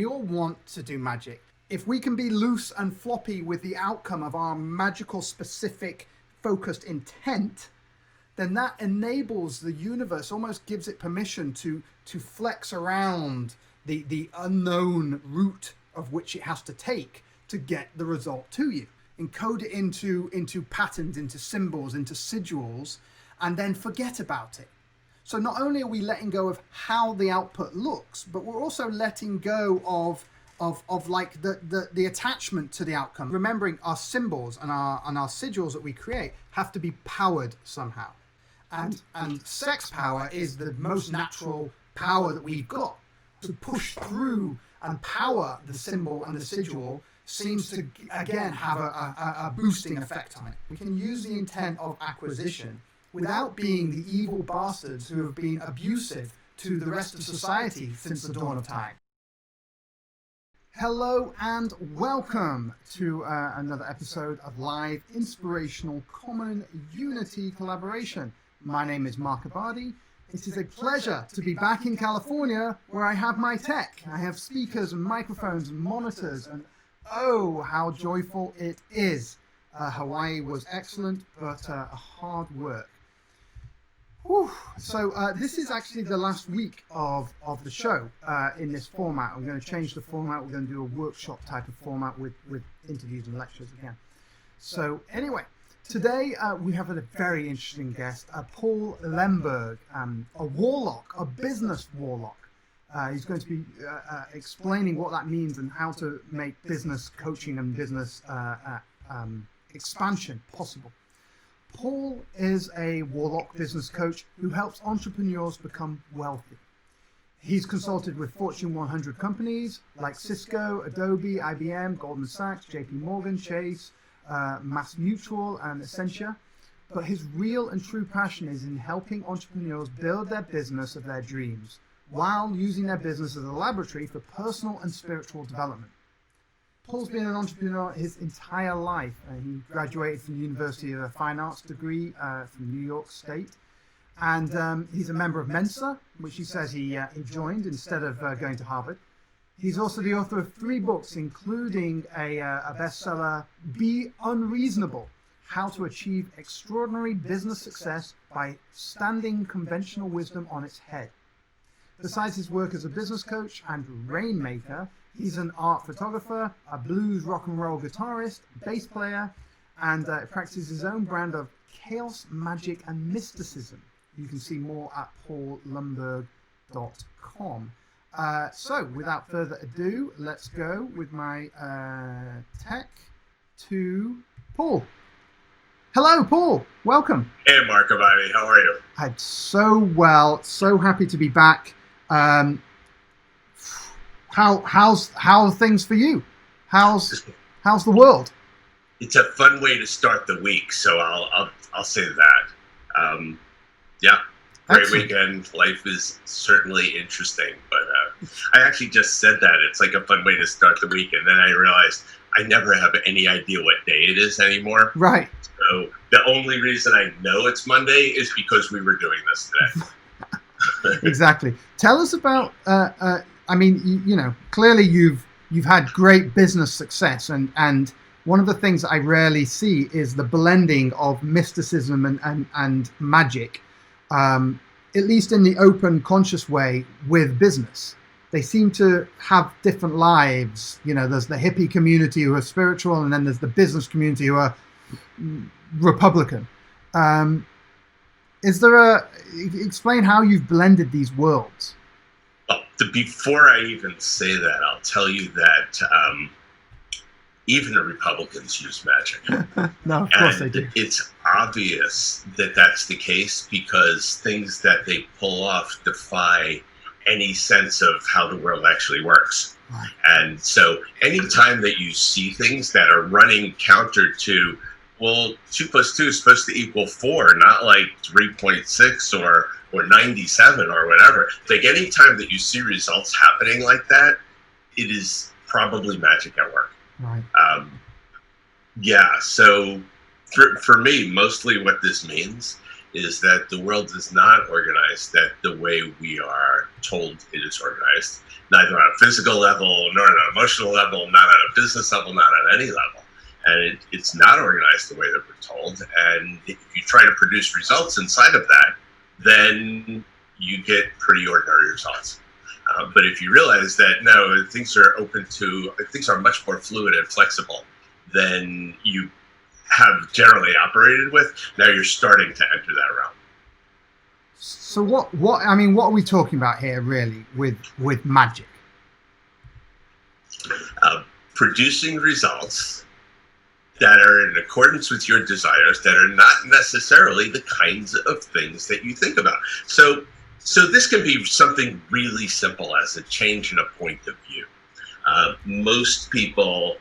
we all want to do magic. If we can be loose and floppy with the outcome of our magical, specific, focused intent, then that enables the universe, almost gives it permission to flex around the unknown route of which it has to take to get the result to you. Encode it into patterns, into symbols, into sigils, and then forget about it. So not only are we letting go of how the output looks, but we're also letting go of like the attachment to the outcome. Remembering our symbols and our sigils that we create have to be powered somehow. And sex power is the most natural power that we've got. To push through and power the symbol and the sigil seems to, again, have a boosting effect on it. We can use the intent of acquisition without being the evil bastards who have been abusive to the rest of society since the dawn of time. Hello and welcome to another episode of Live Inspirational Common Unity Collaboration. My name is Mark Abadi. It is a pleasure to be back in California where I have my tech. I have speakers and microphones and monitors, and oh, how joyful it is. Hawaii was excellent, but hard work. Whew. So this is actually the last week of the show in this format. I'm going to change the format. We're going to do a workshop type of format with interviews and lectures again. So anyway, today we have a very interesting guest, Paul Lemberg, a warlock, a business warlock. He's going to be explaining what that means and how to make business coaching and business expansion possible. Paul is a warlock business coach who helps entrepreneurs become wealthy. He's consulted with Fortune 100 companies like Cisco, Adobe, IBM, Goldman Sachs, JP Morgan, Chase, Mass Mutual, and Accenture. But his real and true passion is in helping entrepreneurs build their business of their dreams while using their business as a laboratory for personal and spiritual development. Paul's been an entrepreneur his entire life. He graduated from the University of a Fine Arts degree from New York State. And he's a member of Mensa, which he says he joined instead of going to Harvard. He's also the author of 3 books, including a bestseller, Be Unreasonable, How to Achieve Extraordinary Business Success by Standing Conventional Wisdom on Its Head. Besides his work as a business coach and rainmaker, he's an art photographer, a blues rock and roll guitarist, bass player, and practices his own brand of chaos, magic, and mysticism. You can see more at paullemberg.com. So, without further ado, let's go with my tech to Paul. Hello, Paul. Welcome. Hey, Mark Abadi. How are you? I'm so well. So happy to be back. How are things for you? How's the world? It's a fun way to start the week, so I'll say that. Yeah, great Excellent. weekend. Life is certainly interesting, but I actually just said that it's like a fun way to start the week, and then I realized I never have any idea what day it is anymore. Right. So the only reason I know it's Monday is because we were doing this today. Exactly. Tell us about. I mean, you know, clearly you've had great business success, and one of the things I rarely see is the blending of mysticism and magic, at least in the open, conscious way with business. They seem to have different lives. You know, there's the hippie community who are spiritual, and then there's the business community who are Republican. Explain how you've blended these worlds. Well, before I even say that, I'll tell you that even the Republicans use magic. No, of course they do. It's obvious that that's the case because things that they pull off defy any sense of how the world actually works. Right. And so anytime that you see things that are running counter to, well, 2 + 2 is supposed to equal 4, not like 3.6 or 97 or whatever. Like anytime that you see results happening like that, it is probably magic at work. Right. Yeah, so for me, mostly what this means is that the world is not organized that the way we are told it is organized, neither on a physical level, nor on an emotional level, not on a business level, not on any level. And it's not organized the way that we're told. And if you try to produce results inside of that, then you get pretty ordinary results. But if you realize that, no, things are much more fluid and flexible than you have generally operated with, now you're starting to enter that realm. So what are we talking about here really with magic? Producing results that are in accordance with your desires, that are not necessarily the kinds of things that you think about. So this can be something really simple as a change in a point of view. Most people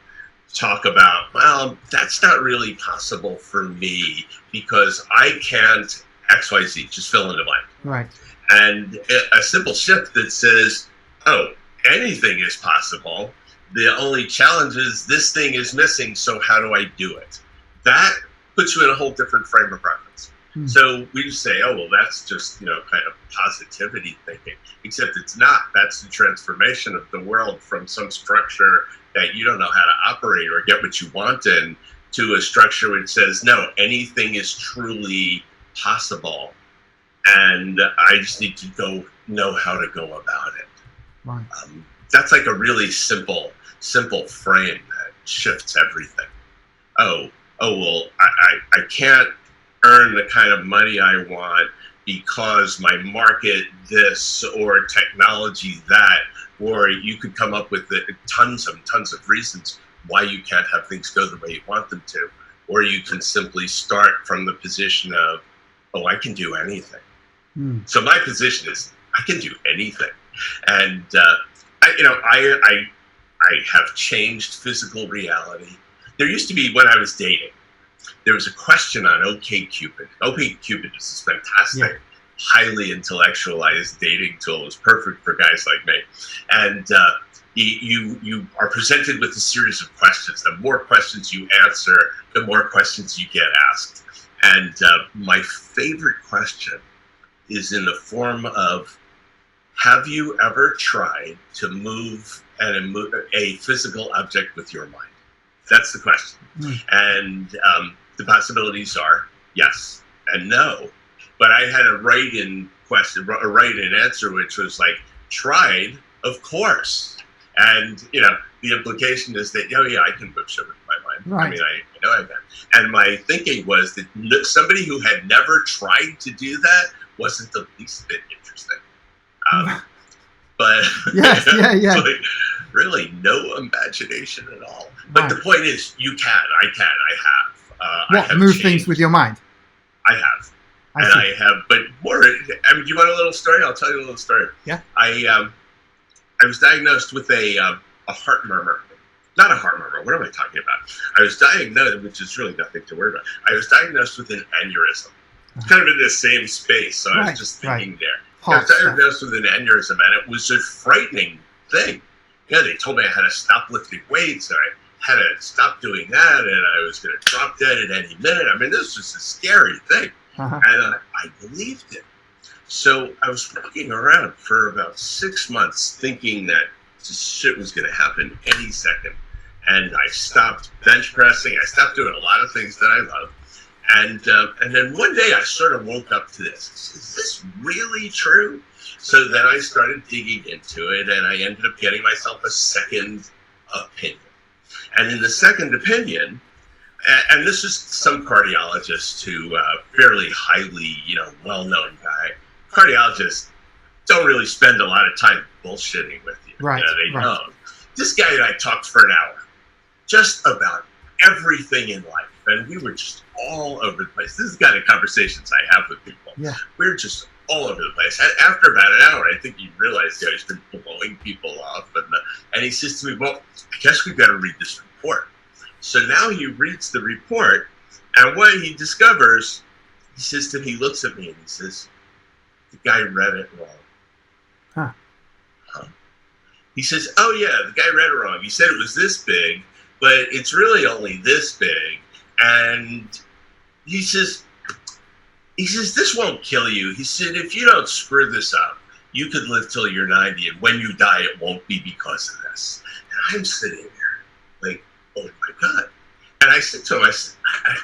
talk about, well, that's not really possible for me because I can't XYZ, just fill in the blank. Right. And a simple shift that says, oh, anything is possible. The only challenge is this thing is missing, so how do I do it? That puts you in a whole different frame of reference. So we just say, oh, well, that's just, kind of positivity thinking, except it's not. That's the transformation of the world from some structure that you don't know how to operate or get what you want in to a structure which says, no, anything is truly possible. And I just need to know how to go about it. Right. That's like a really simple frame that shifts everything. Oh, well, I can't earn the kind of money I want because my market this or technology that, or you could come up with tons of reasons why you can't have things go the way you want them to. Or you can simply start from the position of, oh, I can do anything. So my position is I can do anything. And, I have changed physical reality. There used to be, when I was dating, there was a question on OkCupid. OkCupid is this fantastic, highly intellectualized dating tool. It's perfect for guys like me. And you are presented with a series of questions. The more questions you answer, the more questions you get asked. And my favorite question is in the form of, have you ever tried to move a physical object with your mind? That's the question. And the possibilities are yes and no. But I had a write-in answer, which was like, tried, of course. And, the implication is that, oh, yeah, I can move shit with my mind. Right. I mean, I know I can. And my thinking was that somebody who had never tried to do that wasn't the least bit interesting. But yes, like, really no imagination at all. But the point is, you can, I have. Move things with your mind? I have. I have, but more, do you want a little story? I'll tell you a little story. Yeah. I was diagnosed with a heart murmur. Not a heart murmur. What am I talking about? I was diagnosed, which is really nothing to worry about. I was diagnosed with an aneurysm. Kind of in the same space, so I was just thinking there. I was diagnosed with an aneurysm, and it was a frightening thing. They told me I had to stop lifting weights, and I had to stop doing that, and I was going to drop dead at any minute. I mean, this was a scary thing, and I believed it. So I was walking around for about 6 months thinking that this shit was going to happen any second. And I stopped bench pressing. I stopped doing a lot of things that I love. And then one day I sort of woke up to this. Is this really true? So then I started digging into it, and I ended up getting myself a second opinion. And in the second opinion, and this is some cardiologist who, fairly highly, well-known guy. Cardiologists don't really spend a lot of time bullshitting with you. Right. They don't. This guy and I talked for an hour, just about everything in life, and we were just all over the place. This is the kind of conversations I have with people. Yeah. We're just all over the place. After about an hour, I think he realized he's been blowing people off, and he says to me, "Well, I guess we've got to read this report." So now he reads the report, and what he discovers, he says to me, he looks at me and he says, "The guy read it wrong." He says, "Oh yeah, the guy read it wrong. He said it was this big, but it's really only this big." And he says, he says, this won't kill you. He said, if you don't screw this up, you could live till you're 90, and when you die, it won't be because of this. And I'm sitting there like, oh my God. And I said to him, I said,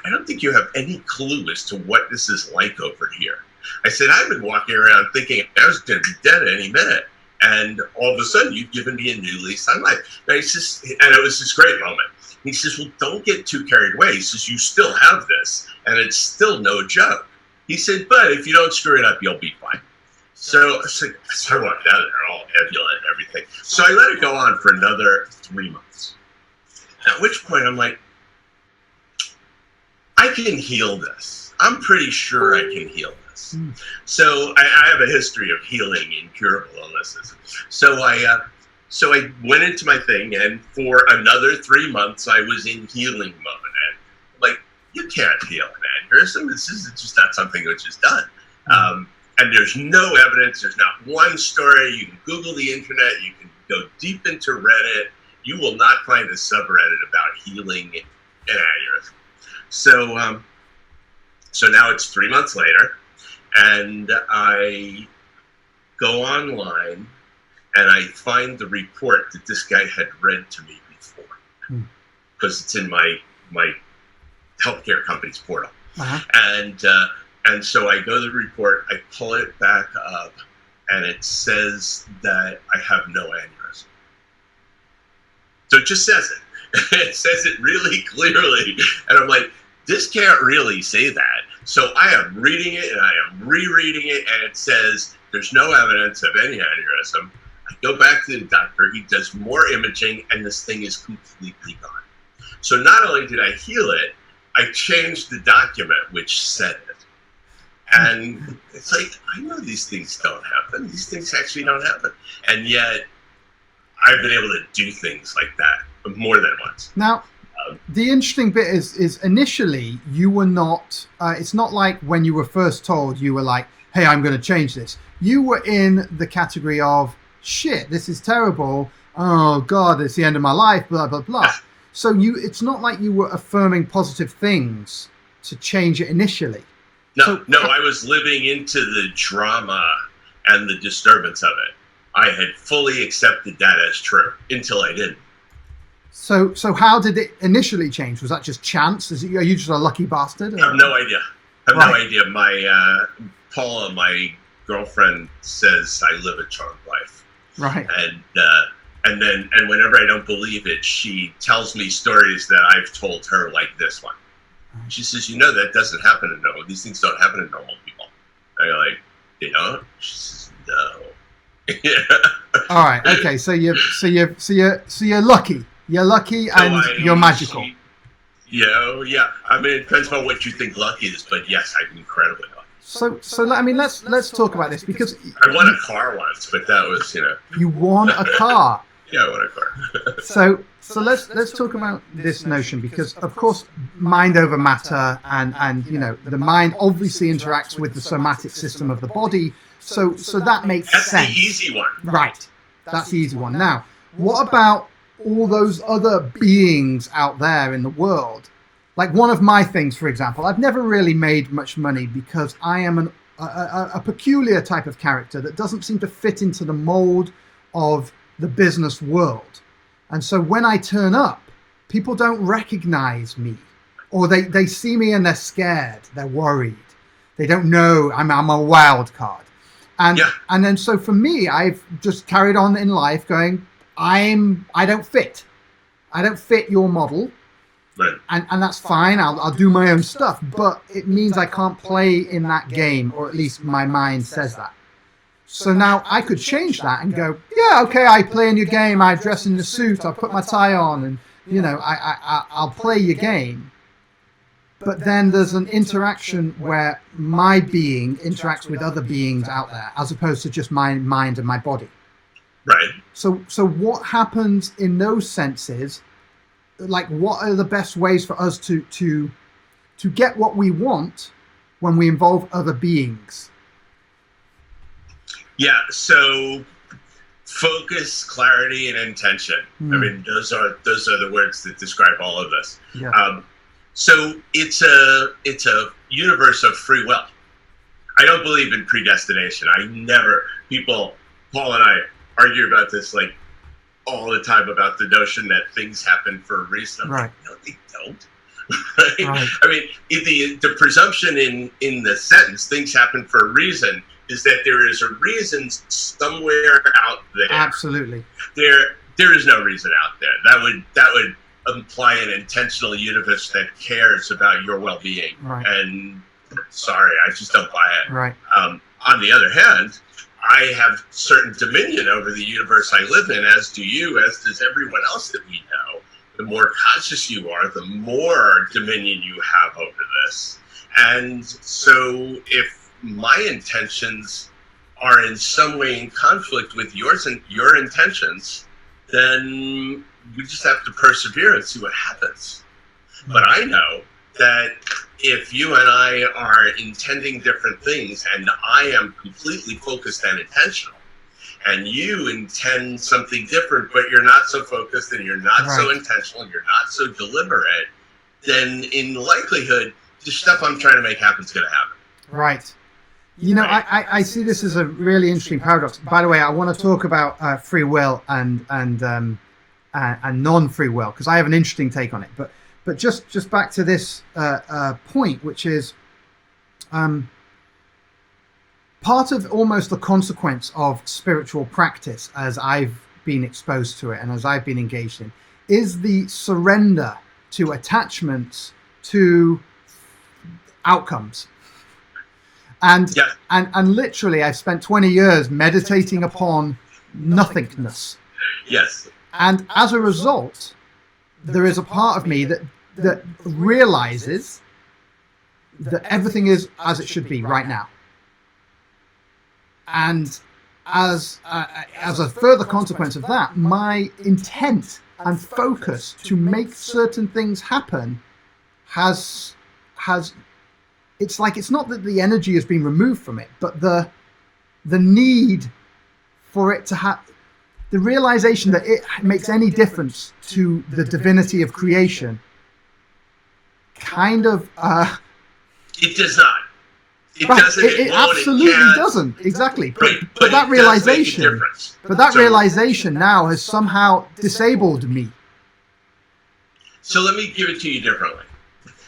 I don't think you have any clue as to what this is like over here. I said, I've been walking around thinking I was going to be dead any minute. And all of a sudden, you've given me a new lease on life. And, and it was this great moment. He says, well, don't get too carried away. He says, you still have this, and it's still no joke. He said, but if you don't screw it up, you'll be fine. So I walked down there all ebullient and everything. So I let it go on for another 3 months. At which point, I'm like, I can heal this. I'm pretty sure I can heal this. So I have a history of healing incurable illnesses. So I went into my thing, and for another 3 months, I was in healing mode. And like, you can't heal an aneurysm. This is just not something which is done. And there's no evidence. There's not one story. You can Google the internet. You can go deep into Reddit. You will not find a subreddit about healing an aneurysm. So now it's 3 months later, and I go online and I find the report that this guy had read to me before, because it's in my healthcare company's portal. And so I go to the report, I pull it back up, and it says that I have no aneurysm. So it just says it. It says it really clearly. And I'm like, this can't really say that. So I am reading it, and I am rereading it, and it says there's no evidence of any aneurysm. I go back to the doctor, he does more imaging, and this thing is completely gone. So not only did I heal it, I changed the document which said it. And it's like, I know these things don't happen. These things actually don't happen. And yet, I've been able to do things like that more than once. Now, the interesting bit is initially you were not, it's not like when you were first told you were like, hey, I'm going to change this. You were in the category of, shit, this is terrible. Oh, God, it's the end of my life, blah, blah, blah. So it's not like you were affirming positive things to change it initially. No, I was living into the drama and the disturbance of it. I had fully accepted that as true until I didn't. So how did it initially change? Was that just chance? Are you just a lucky bastard? I have no idea. No idea. My Paula, my girlfriend, says I live a charmed life. Right. And whenever I don't believe it, she tells me stories that I've told her, like this one. She says, that doesn't happen to normal. These things don't happen to normal people. And I'm like, they don't? She says, no. All right. Okay. So you're lucky. You're lucky, and you're magical. Yeah. I mean, it depends on what you think lucky is, but yes, I'm incredibly lucky. So I mean, let's talk about this, because I won a car once, but that was, You won a car. Yeah, I won a car. So let's talk about this notion, because of course mind over matter, and the mind obviously interacts with the somatic system of the body, so that makes sense. That's the easy one. Right. That's the easy one. Now, what about all those other beings out there in the world? Like one of my things, for example, I've never really made much money because I am a peculiar type of character that doesn't seem to fit into the mold of the business world. And so when I turn up, people don't recognize me, or they see me and they're scared, they're worried. They don't know I'm a wild card. And then so for me, I've just carried on in life going, I don't fit. I don't fit your model. Right. And that's fine. I'll do my own stuff, but it means I can't play in that game, or at least my mind says that. So now I could change that and go, yeah, okay, I play in your game. I dress in the suit. I'll put my tie on, and I'll play your game. But then there's an interaction where my being interacts with other beings out there, as opposed to just my mind and my body. Right. So what happens in those senses? Like, what are the best ways for us to get what we want when we involve other beings? Yeah. So focus, clarity, and intention. I mean, those are the words that describe all of this. Yeah. So it's a universe of free will. I don't believe in predestination. Paul and I argue about this like all the time about the notion that things happen for a reason. Right. Like, no, they don't. Right? I mean, the presumption in the sentence, things happen for a reason, is that there is a reason somewhere out there. Absolutely. There is no reason out there. That would imply an intentional universe that cares about your well-being. Right. And sorry, I just don't buy it. Right. On the other hand, I have certain dominion over the universe I live in, as do you, as does everyone else that we know. The more conscious you are, the more dominion you have over this. And so if my intentions are in some way in conflict with yours and your intentions, then we just have to persevere and see what happens. But I know that if you and I are intending different things, and I am completely focused and intentional, and you intend something different, but you're not so focused and you're not so intentional and you're not so deliberate, then in likelihood, the stuff I'm trying to make happen is going to happen. Right. You know, I see this as a really interesting paradox. By the way, I want to talk about free will and non-free will, because I have an interesting take on it. But just back to this point, which is part of almost the consequence of spiritual practice, as I've been exposed to it and as I've been engaged in, is the surrender to attachments to outcomes. And literally, I've spent 20 years meditating upon nothingness. Yes. And as a result, there is a part of me that realizes that everything is as it should be right now. And as a further consequence of that, my intent and focus to make certain things happen has it's like, it's not that the energy has been removed from it, but the need for it to have the realization that it makes any difference to the divinity of creation kind of it does not. It right. doesn't. It absolutely doesn't. Exactly. But that realization, realization now has somehow disabled me. So let me give it to you differently.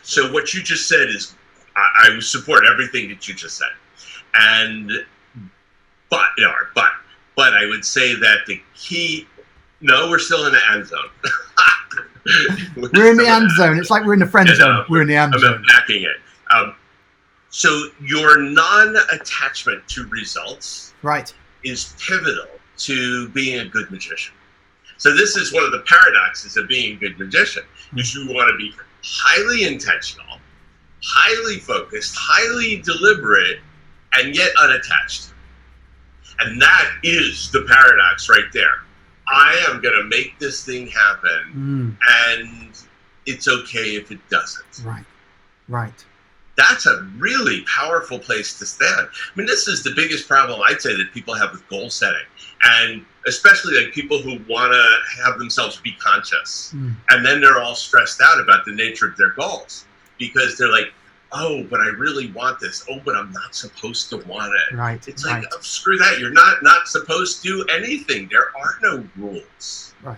So what you just said is, I support everything that you just said, but I would say that the key. No, we're still in the end zone. we're in the end zone. It's like we're in the friend zone. We're in the end zone. I'm backing it. So your non-attachment to results is pivotal to being a good magician. So this is one of the paradoxes of being a good magician, is you want to be highly intentional, highly focused, highly deliberate, and yet unattached. And that is the paradox right there. I am going to make this thing happen, and it's okay if it doesn't. Right. That's a really powerful place to stand. I mean, this is the biggest problem I'd say that people have with goal setting, and especially like people who want to have themselves be conscious, and then they're all stressed out about the nature of their goals because they're like, oh, but I really want this. Oh, but I'm not supposed to want it. Right. It's like, oh, screw that. You're not supposed to do anything. There are no rules. Right.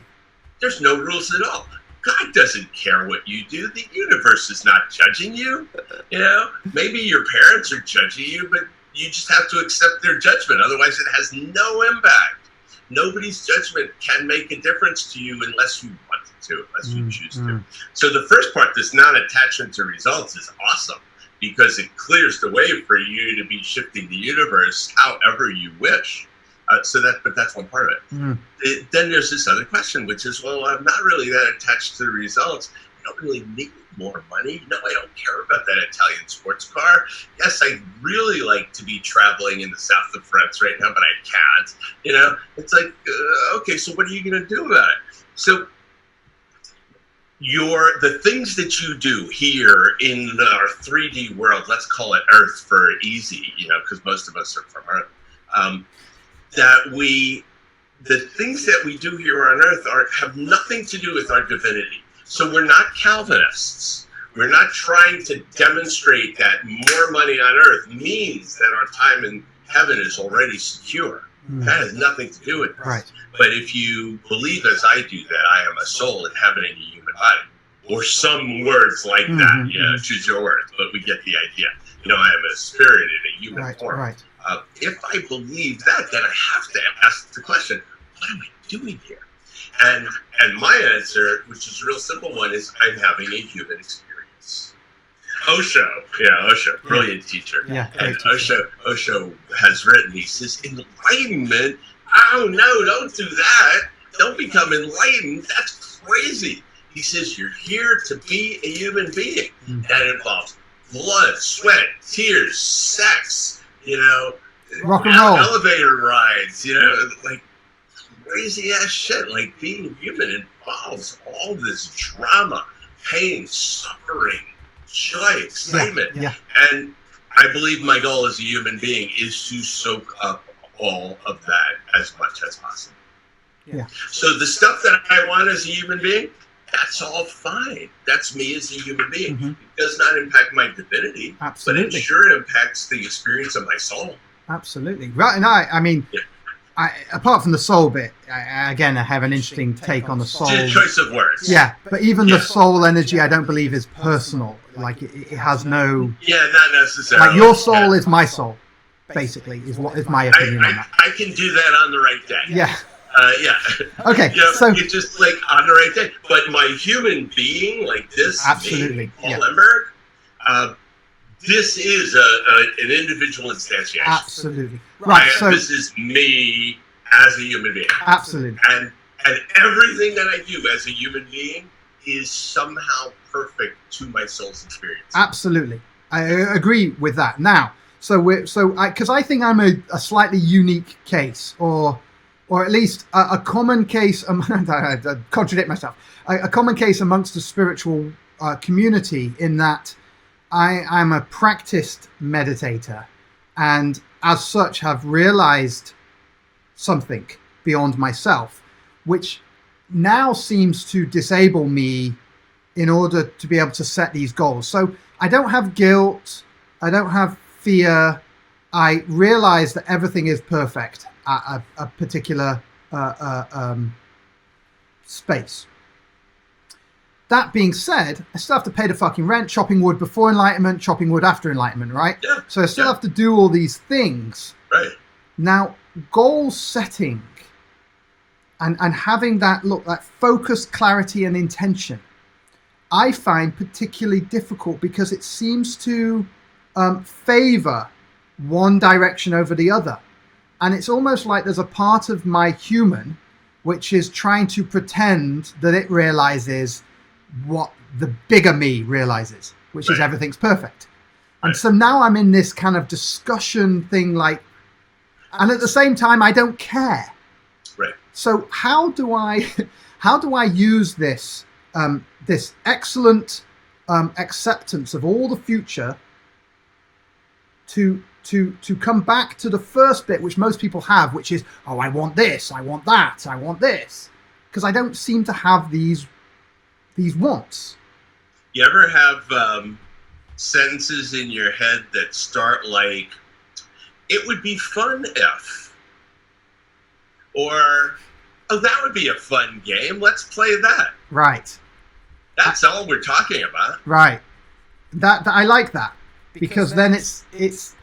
There's no rules at all. God doesn't care what you do. The universe is not judging you. You know, maybe your parents are judging you, but you just have to accept their judgment. Otherwise, it has no impact. Nobody's judgment can make a difference to you unless you want it to, unless you choose to. So the first part, this non-attachment to results, is awesome because it clears the way for you to be shifting the universe however you wish. But that's one part of it. Then there's this other question, which is, well, I'm not really that attached to the results. I don't really need more money. No, I don't care about that Italian sports car. Yes, I'd really like to be traveling in the south of France right now, but I can't. You know, it's like, okay, so what are you going to do about it? So the things that you do here in our 3D world, let's call it Earth for easy, you know, because most of us are from Earth. The things that we do here on Earth have nothing to do with our divinity. So we're not Calvinists. We're not trying to demonstrate that more money on earth means that our time in heaven is already secure. That has nothing to do with this. Right. But if you believe, as I do, that I am a soul in heaven in a human body, or some words like that, choose your words, but we get the idea. I am a spirit in a human form. Right. If I believe that, then I have to ask the question, what am I doing here? And my answer, which is a real simple one, is I'm having a human experience. Osho, brilliant teacher. Yeah, and teacher. Osho has written, he says, enlightenment, oh no, don't do that. Don't become enlightened. That's crazy. He says, you're here to be a human being. That involves blood, sweat, tears, sex, rock and roll, elevator rides, like crazy ass shit. Like being human involves all this drama, pain, suffering, joy, excitement. Yeah. And I believe my goal as a human being is to soak up all of that as much as possible. Yeah. So the stuff that I want as a human being, that's all fine. That's me as a human being. It does not impact my divinity, Absolutely. but it sure impacts the experience of my soul. Absolutely. Right. And I mean, apart from the soul bit, I have an interesting take on the soul. It's a choice of words. Yeah, but even the soul energy, I don't believe is personal. Like it has no. Yeah, not necessarily. Like your soul is my soul, basically, is my opinion on that. I can do that on the right day. Yeah. Okay. So it's just like on the right day. But my human being, like this, absolutely, Paul Lemberg, this is an individual instantiation. Absolutely. Right. So this is me as a human being. Absolutely. And everything that I do as a human being is somehow perfect to my soul's experience. Absolutely. I agree with that. Now, because I think I'm a slightly unique case, or at least a common case. I contradict myself. A common case amongst the spiritual community in that I'm a practiced meditator, and as such have realized something beyond myself, which now seems to disable me in order to be able to set these goals. So I don't have guilt. I don't have fear. I realize that everything is perfect at a particular space. That being said, I still have to pay the fucking rent, chopping wood before enlightenment, chopping wood after enlightenment, right? Yeah. So I still have to do all these things. Right. Now, goal setting and having that focus, clarity, and intention, I find particularly difficult because it seems to favor one direction over the other. And it's almost like there's a part of my human which is trying to pretend that it realizes what the bigger me realizes, which is everything's perfect. And so now I'm in this kind of discussion thing, and at the same time, I don't care. Right. So how do I use this this excellent acceptance of all the future to come back to the first bit, which most people have, which is, I want this, I want that, I want this, because I don't seem to have these wants. You ever have sentences in your head that start like, it would be fun if, or, that would be a fun game, let's play that. Right. That's all we're talking about. Right. That I like that, because then it's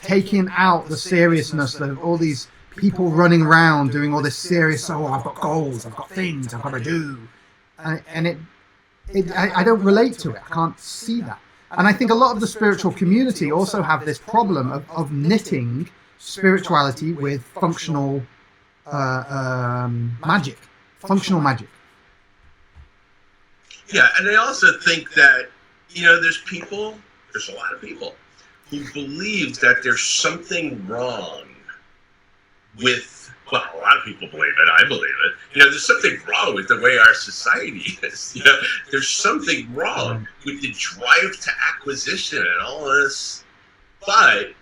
taking out the seriousness of all these people running around doing all this serious, I've got goals, I've got things I've got to do, and I don't relate to it. I can't see that. And I think a lot of the spiritual community also have this problem of knitting spirituality with functional magic. Functional magic. Yeah, and I also think that, there's a lot of people who believe that there's something wrong with, a lot of people believe it, I believe it. There's something wrong with the way our society is. There's something wrong with the drive to acquisition and all this. But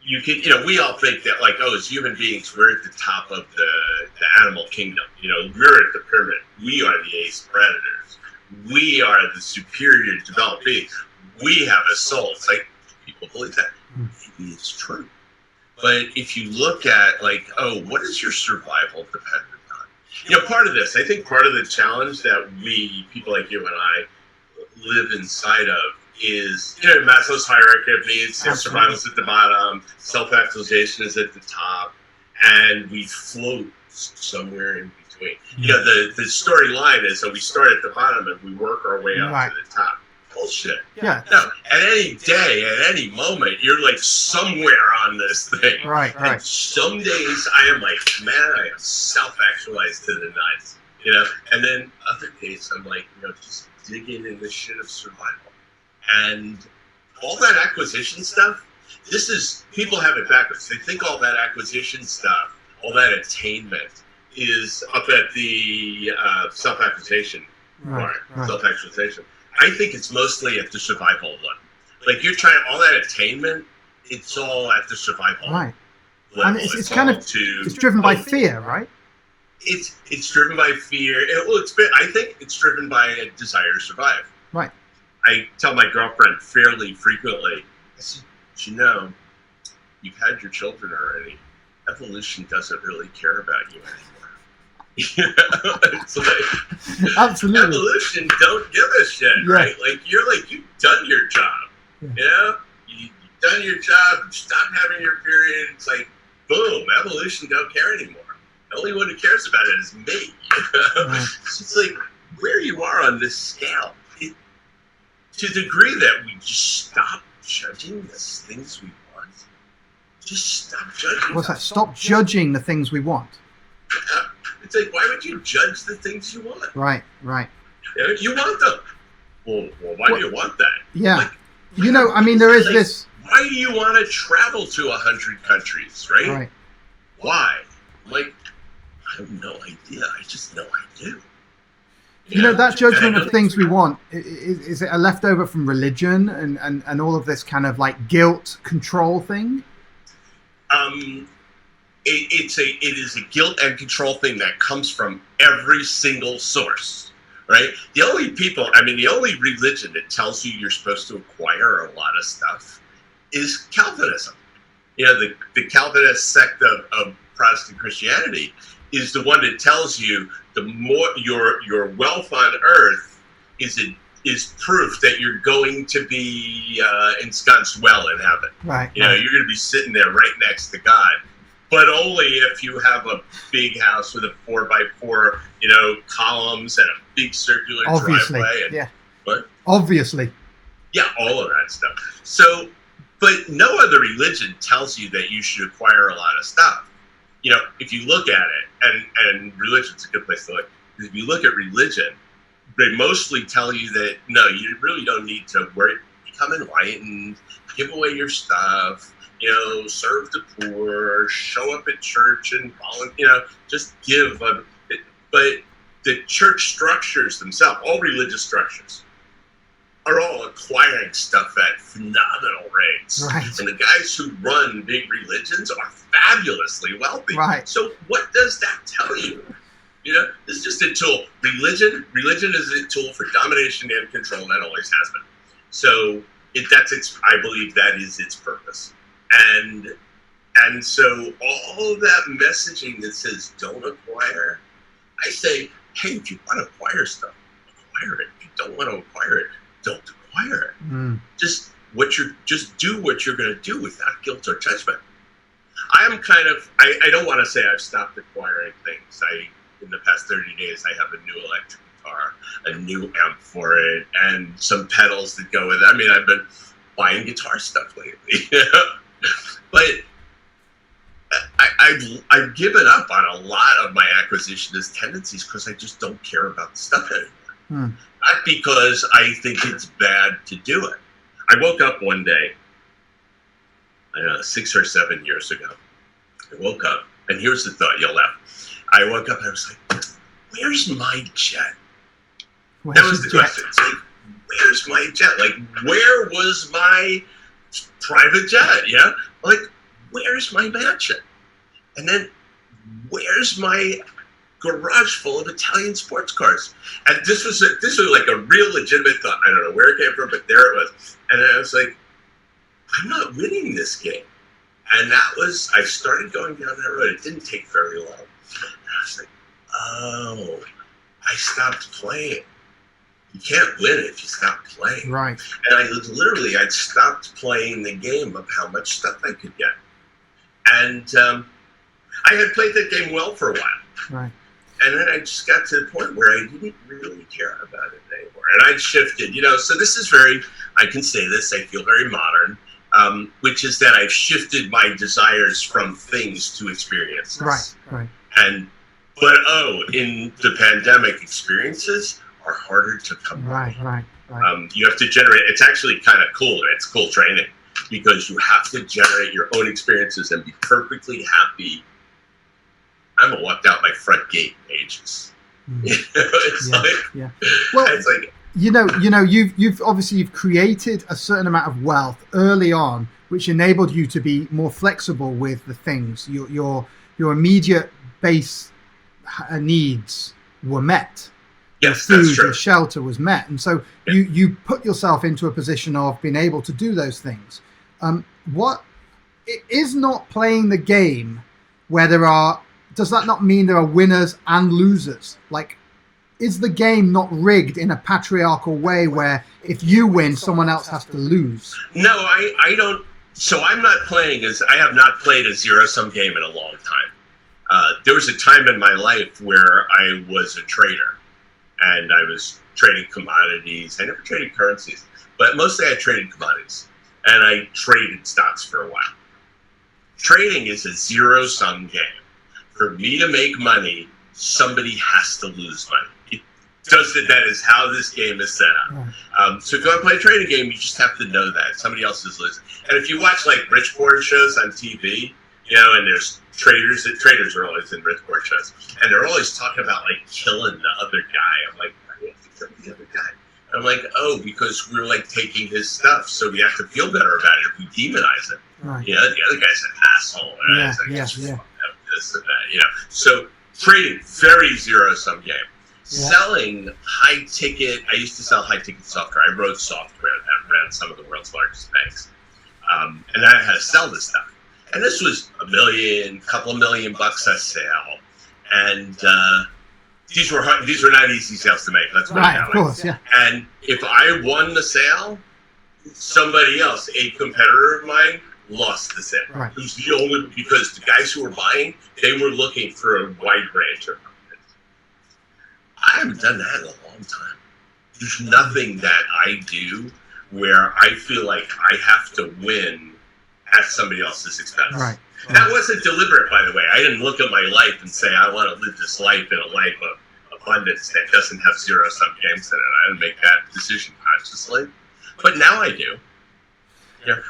you can, we all think that as human beings, we're at the top of the animal kingdom. We're at the pyramid. We are the ace predators. we are the superior developed being. We have a soul. It's like people believe that. Maybe it's true. But if you look at like, oh, what is your survival dependent on? You know, part of this, I think part of the challenge that we, people like you and I, live inside of is, you know, Maslow's hierarchy of needs, survival's at the bottom, self-actualization is at the top, and we float somewhere in between. You know, the storyline is that we start at the bottom and we work our way up to the top. Bullshit. Yeah. No, at any day, at any moment, you're like somewhere on this thing. Right. And some days I am like, man, I am self-actualized to the nines. You know, and then other days I'm like, you know, just digging in the shit of survival. And all that acquisition stuff, this is, people have it backwards. They think all that acquisition stuff, all that attainment is up at the self-actualization part, self-actualization. I think it's mostly at the survival one. Like you're trying, all that attainment, it's all at the survival level. And it's kind of, it's driven by fear, right? It's driven by fear. I think it's driven by a desire to survive. Right. I tell my girlfriend fairly frequently, I said, you know, you've had your children already. Evolution doesn't really care about you anymore. It's like, absolutely. Evolution don't give a shit, right? Like you've done your job. You know? You've done your job, you stopped having your period. It's like, boom, evolution don't care anymore. The only one who cares about it is me. So it's like where you are on this scale. To the degree that we just stop judging the things we want. Just stop judging. What's that? Stop judging the things we want. Yeah. It's like, why would you judge the things you want? Right. You want them. Well, why do you want that? Yeah. Like, you know, I mean, there is this. Why do you want to travel to 100 countries, right? Right. Why? Like, I have no idea. I just know I do. You know, that judgment of things we want, is it a leftover from religion and all of this kind of like guilt control thing? It is a guilt and control thing that comes from every single source, right? The only religion that tells you you're supposed to acquire a lot of stuff is Calvinism. You know, the Calvinist sect of Protestant Christianity is the one that tells you the more your wealth on earth is proof that you're going to be ensconced well in heaven. Right. You know, you're going to be sitting there right next to God. But only if you have a big house with a 4x4, you know, columns and a big circular driveway. And, what? Obviously. Yeah, all of that stuff. So, but no other religion tells you that you should acquire a lot of stuff. You know, if you look at it, and religion's a good place to look, because if you look at religion, they mostly tell you that, no, you really don't need to become enlightened, give away your stuff, you know, serve the poor, show up at church and volunteer, you know, just give. But the church structures themselves, all religious structures, are all acquiring stuff at phenomenal rates. Right. And the guys who run big religions are fabulously wealthy. Right. So what does that tell you? You know, it's just a tool. Religion is a tool for domination and control, and that always has been. So I believe that is its purpose. And so all that messaging that says don't acquire, I say, hey, if you want to acquire stuff, acquire it. If you don't want to acquire it, don't acquire it. Just do what you're going to do without guilt or judgment. I don't want to say I've stopped acquiring things. In the past 30 days, I have a new electric guitar, a new amp for it, and some pedals that go with it. I mean, I've been buying guitar stuff lately. But I've given up on a lot of my acquisitionist tendencies because I just don't care about the stuff anymore. Not because I think it's bad to do it. I woke up one day, I don't know, 6 or 7 years ago. I woke up, and here's the thought, you'll laugh. I woke up and I was like, where's my jet? That was the question. It's like, where's my jet? Like, where was my private jet? Yeah? Like, where's my mansion? And then, where's my garage full of Italian sports cars. And this was like a real legitimate thought. I don't know where it came from, but there it was. And I was like, I'm not winning this game. And I started going down that road. It didn't take very long. And I was like, oh, I stopped playing. You can't win if you stop playing. Right. And I'd stopped playing the game of how much stuff I could get. And I had played that game well for a while. Right. And then I just got to the point where I didn't really care about it anymore. And I'd shifted, so this is I can say this, I feel very modern, which is that I've shifted my desires from things to experiences. Right. But in the pandemic, experiences are harder to come by. Right. You have to generate, it's actually kind of cool. It's cool training because you have to generate your own experiences and be perfectly happy. I haven't walked out my front gate in ages. Well, it's like, you've created a certain amount of wealth early on, which enabled you to be more flexible with the things. Your immediate base needs were met. Yes, your food, that's true. your shelter was met, and so you put yourself into a position of being able to do those things. What it is not playing the game where does that not mean there are winners and losers? Like, is the game not rigged in a patriarchal way where if you win, someone else has to lose? No, I don't. So I have not played a zero-sum game in a long time. There was a time in my life where I was a trader and I was trading commodities. I never traded currencies, but mostly I traded commodities and I traded stocks for a while. Trading is a zero-sum game. For me to make money, somebody has to lose money. That is how this game is set up. So if you want to play a trading game, you just have to know that somebody else is losing. And if you watch like rich board shows on TV, and there's traders are always in rich board shows, and they're always talking about like killing the other guy. I'm like, why do you have to kill the other guy? And I'm like, because we're like taking his stuff, so we have to feel better about it if we demonize it. Right. The other guy's an asshole. Right? Yeah. This and that, So trading, very zero-sum game. Yeah. Selling high ticket. I used to sell high ticket software. I wrote software that ran some of the world's largest banks, and then I had to sell this stuff. And this was couple of $1 million a sale, and these were not easy sales to make. Let's put it that way. Of course, yeah. And if I won the sale, somebody else, a competitor of mine, lost the sale. Right. It was the only, because the guys who were buying, they were looking for a wide range of companies. I haven't done that in a long time. There's nothing that I do where I feel like I have to win at somebody else's expense. Right. That wasn't deliberate, by the way. I didn't look at my life and say, I want to live this life in a life of abundance that doesn't have zero-sum games in it. I didn't make that decision consciously. But now I do.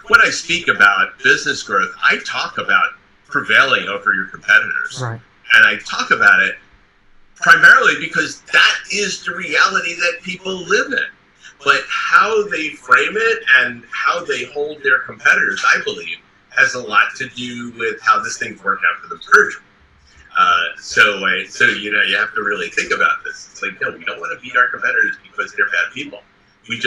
When I speak about business growth, I talk about prevailing over your competitors. Right. And I talk about it primarily because that is the reality that people live in. But how they frame it and how they hold their competitors, I believe, has a lot to do with how this thing's worked out for them spiritually. So you have to really think about this. It's like, no, we don't want to beat our competitors because they're bad people. We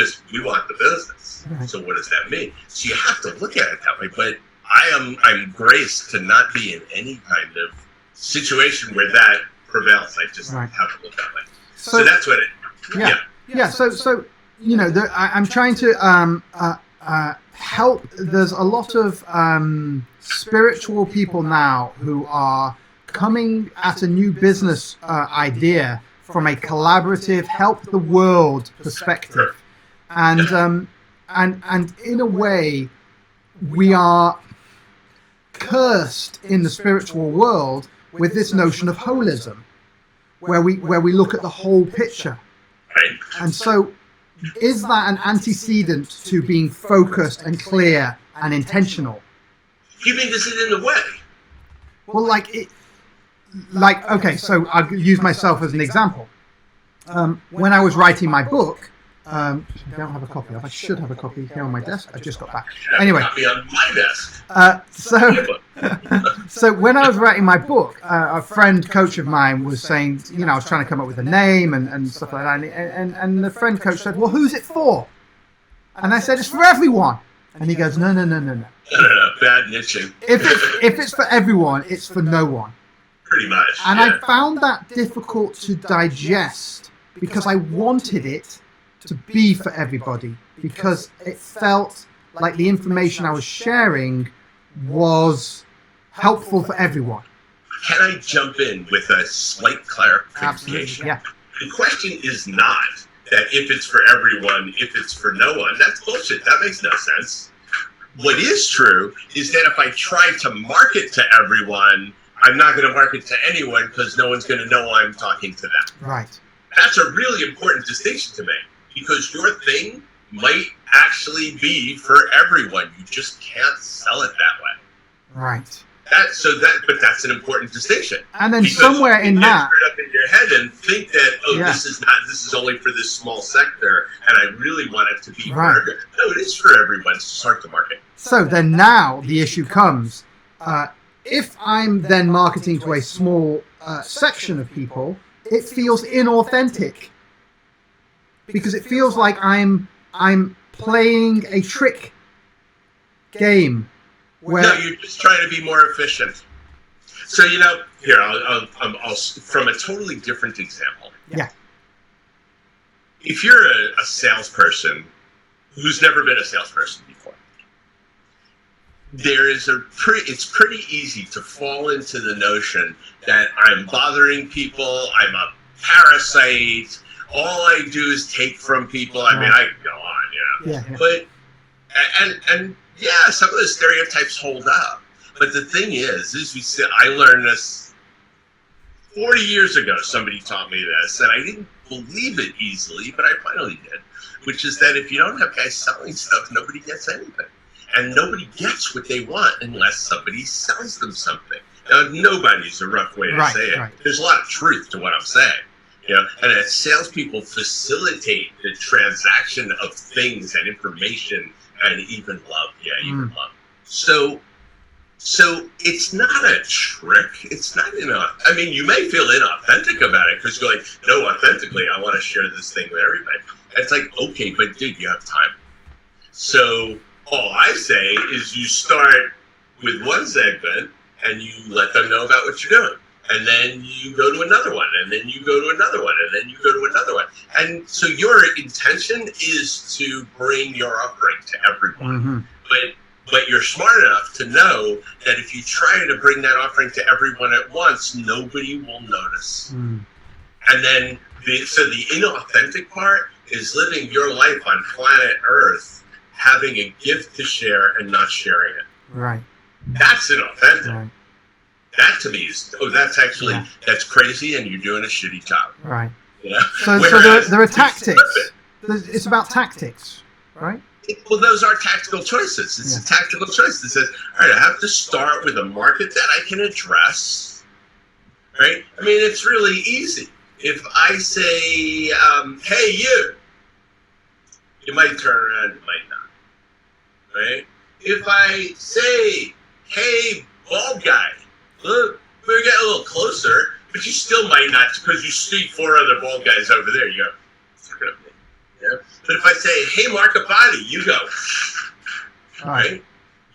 want the business. Right. So what does that mean? So you have to look at it that way. But I'm graced to not be in any kind of situation where that prevails. I just have to look that way. So that's what it. Yeah. So I'm trying to help. There's a lot of spiritual people now who are coming at a new business idea from a collaborative, help the world perspective. Sure. And in a way, we are cursed in the spiritual world with this notion of holism, where we look at the whole picture. Right. And so, is that an antecedent to being focused and clear and intentional? You mean, is it in the way? Well, okay, so I'll use myself as an example. When I was writing my book, I don't have a copy. I should have a copy here on my desk. I just got back. Anyway, copy on my desk. So when I was writing my book, a friend coach of mine was saying, I was trying to come up with a name and stuff like that. And the friend coach said, well, who's it for? And I said, it's for everyone. And he goes, no. Bad niching. If it's for everyone, it's for no one. Pretty much. And I found that difficult to digest because I wanted it to be for everybody, because it felt like the information I was sharing was helpful for everyone. Can I jump in with a slight clarification? Absolutely, yeah. The question is not that if it's for everyone, if it's for no one. That's bullshit. That makes no sense. What is true is that if I try to market to everyone, I'm not going to market to anyone because no one's going to know I'm talking to them. Right. That's a really important distinction to make, because your thing might actually be for everyone. You just can't sell it that way. Right. But that's an important distinction. And then somewhere in that, you get up in your head and think that this is only for this small sector, and I really want it to be for everyone. No, it is for everyone. It's just hard to market. So then now the issue comes: if I'm then marketing to a small section of people, it feels inauthentic because it feels like I'm playing a trick game. No, you're just trying to be more efficient. So, here, I'll from a totally different example. Yeah. If you're a salesperson who's never been a salesperson before, it's pretty easy to fall into the notion that I'm bothering people, I'm a parasite, all I do is take from people. I mean, I can go on, Yeah. But, and yeah, some of the stereotypes hold up. But the thing is I learned this 40 years ago. Somebody taught me this, and I didn't believe it easily, but I finally did, which is that if you don't have guys selling stuff, nobody gets anything. And nobody gets what they want unless somebody sells them something. Now, nobody's a rough way to say it. Right. There's a lot of truth to what I'm saying. And as salespeople facilitate the transaction of things and information and even love. Yeah, even love. So it's not a trick. It's not I mean, you may feel inauthentic about it because you're like, no, authentically, I want to share this thing with everybody. It's like, okay, but dude, you have time. So all I say is you start with one segment and you let them know about what you're doing. And then you go to another one, and then you go to another one, and then you go to another one. And so your intention is to bring your offering to everyone. Mm-hmm. But you're smart enough to know that if you try to bring that offering to everyone at once, nobody will notice. Mm. And then, the inauthentic part is living your life on planet Earth, having a gift to share and not sharing it. Right. That's inauthentic. Right. That to me is, that's crazy, and you're doing a shitty job. Right. Yeah. So there are tactics. It's about tactics, right? Well, those are tactical choices. It's a tactical choice that says, all right, I have to start with a market that I can address, right? I mean, it's really easy. If I say, hey, you might turn around, you might not, right? If I say, hey, bald guy, look, we're getting a little closer, but you still might not, because you see 4 other bald guys over there. You go, it's going to be. Yeah. But if I say, hey, Markapati, you go, right?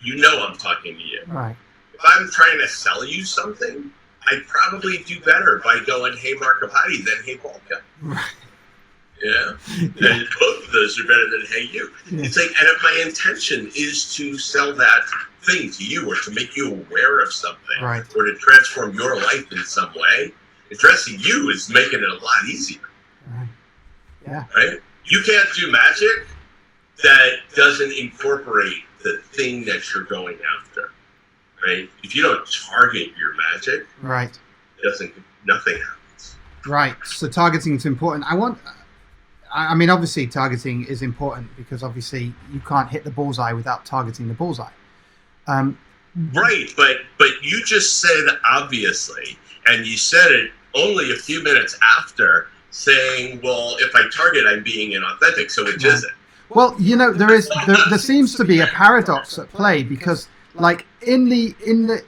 You know I'm talking to you. Right. If I'm trying to sell you something, I'd probably do better by going, hey, Markapati, than hey, bald guy. Right. Yeah. And both of those are better than hey, you. Yeah. It's like, and if my intention is to sell that thing to you or to make you aware of something, right, or to transform your life in some way, addressing you is making it a lot easier. Right. Yeah. Right? You can't do magic that doesn't incorporate the thing that you're going after. Right? If you don't target your magic, right, nothing happens. Right. So targeting is important. I mean, obviously targeting is important because obviously you can't hit the bullseye without targeting the bullseye. Right, but you just said obviously, and you said it only a few minutes after saying, well, if I target, I'm being inauthentic, so which is it? Well, there seems to be a paradox at play because, like, in the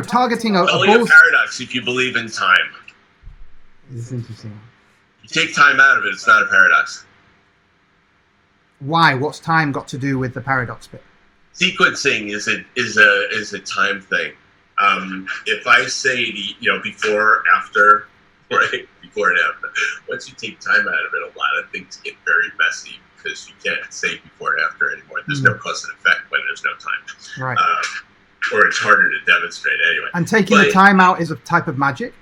targeting a only a paradox if you believe in time. This is interesting. You take time out of it, it's not a paradox. Why? What's time got to do with the paradox bit? Sequencing is a time thing. If I say before, after, right? Before and after. Once you take time out of it, a lot of things get very messy because you can't say before and after anymore. There's no cause and effect when there's no time. Right. Or it's harder to demonstrate anyway. And taking the time out is a type of magic?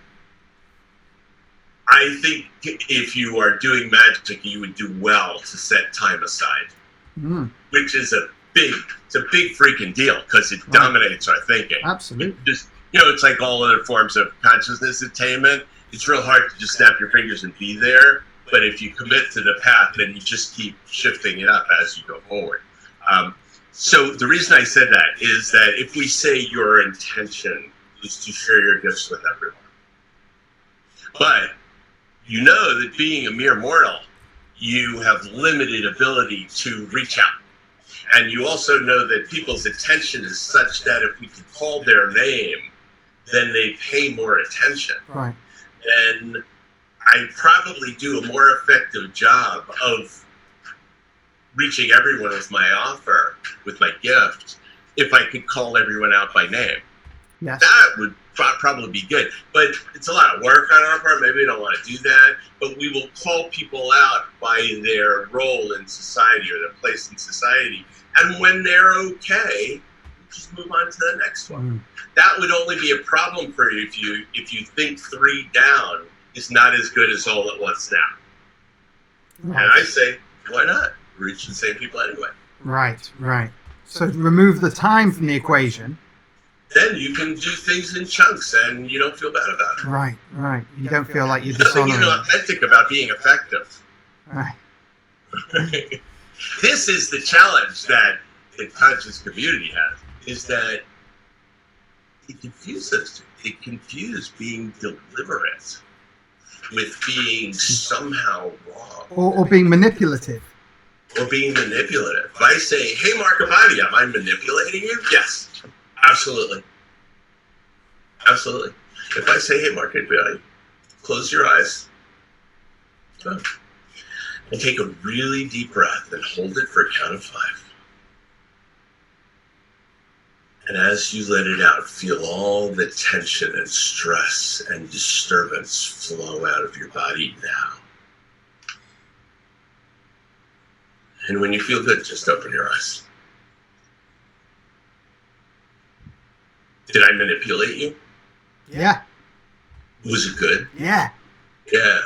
I think if you are doing magic, you would do well to set time aside, which is a big freaking deal because it dominates our thinking. Absolutely. It's like all other forms of consciousness attainment. It's real hard to just snap your fingers and be there. But if you commit to the path, then you just keep shifting it up as you go forward. So the reason I said that is that if we say your intention is to share your gifts with everyone, but you know that being a mere mortal, you have limited ability to reach out. And you also know that people's attention is such that if we could call their name, then they pay more attention. Right. And I probably do a more effective job of reaching everyone with my offer, with my gift, if I could call everyone out by name. Yes. That would probably be good. But it's a lot of work on our part. Maybe we don't want to do that. But we will call people out by their role in society or their place in society. And when they're okay, just move on to the next one. That would only be a problem for you if you think 3 down is not as good as all at once now. And I say, why not? Reach the same people anyway. Right. So remove the time from the equation. Then you can do things in chunks and you don't feel bad about it. Right. You don't feel like you're dishonoring. dishonoring. Nothing inauthentic about being effective. Right. This is the challenge that the conscious community has, is that it confuses. It confuses being deliberate with being somehow wrong. Or being manipulative. Or being manipulative. If I say, hey, Markovati, am I manipulating you? Yes, absolutely. Absolutely. If I say, hey, Markovati, close your eyes. Good. And take a really deep breath and hold it for a count of 5. And as you let it out, feel all the tension and stress and disturbance flow out of your body now. And when you feel good, just open your eyes. Did I manipulate you? Yeah. Was it good? Yeah. Yeah.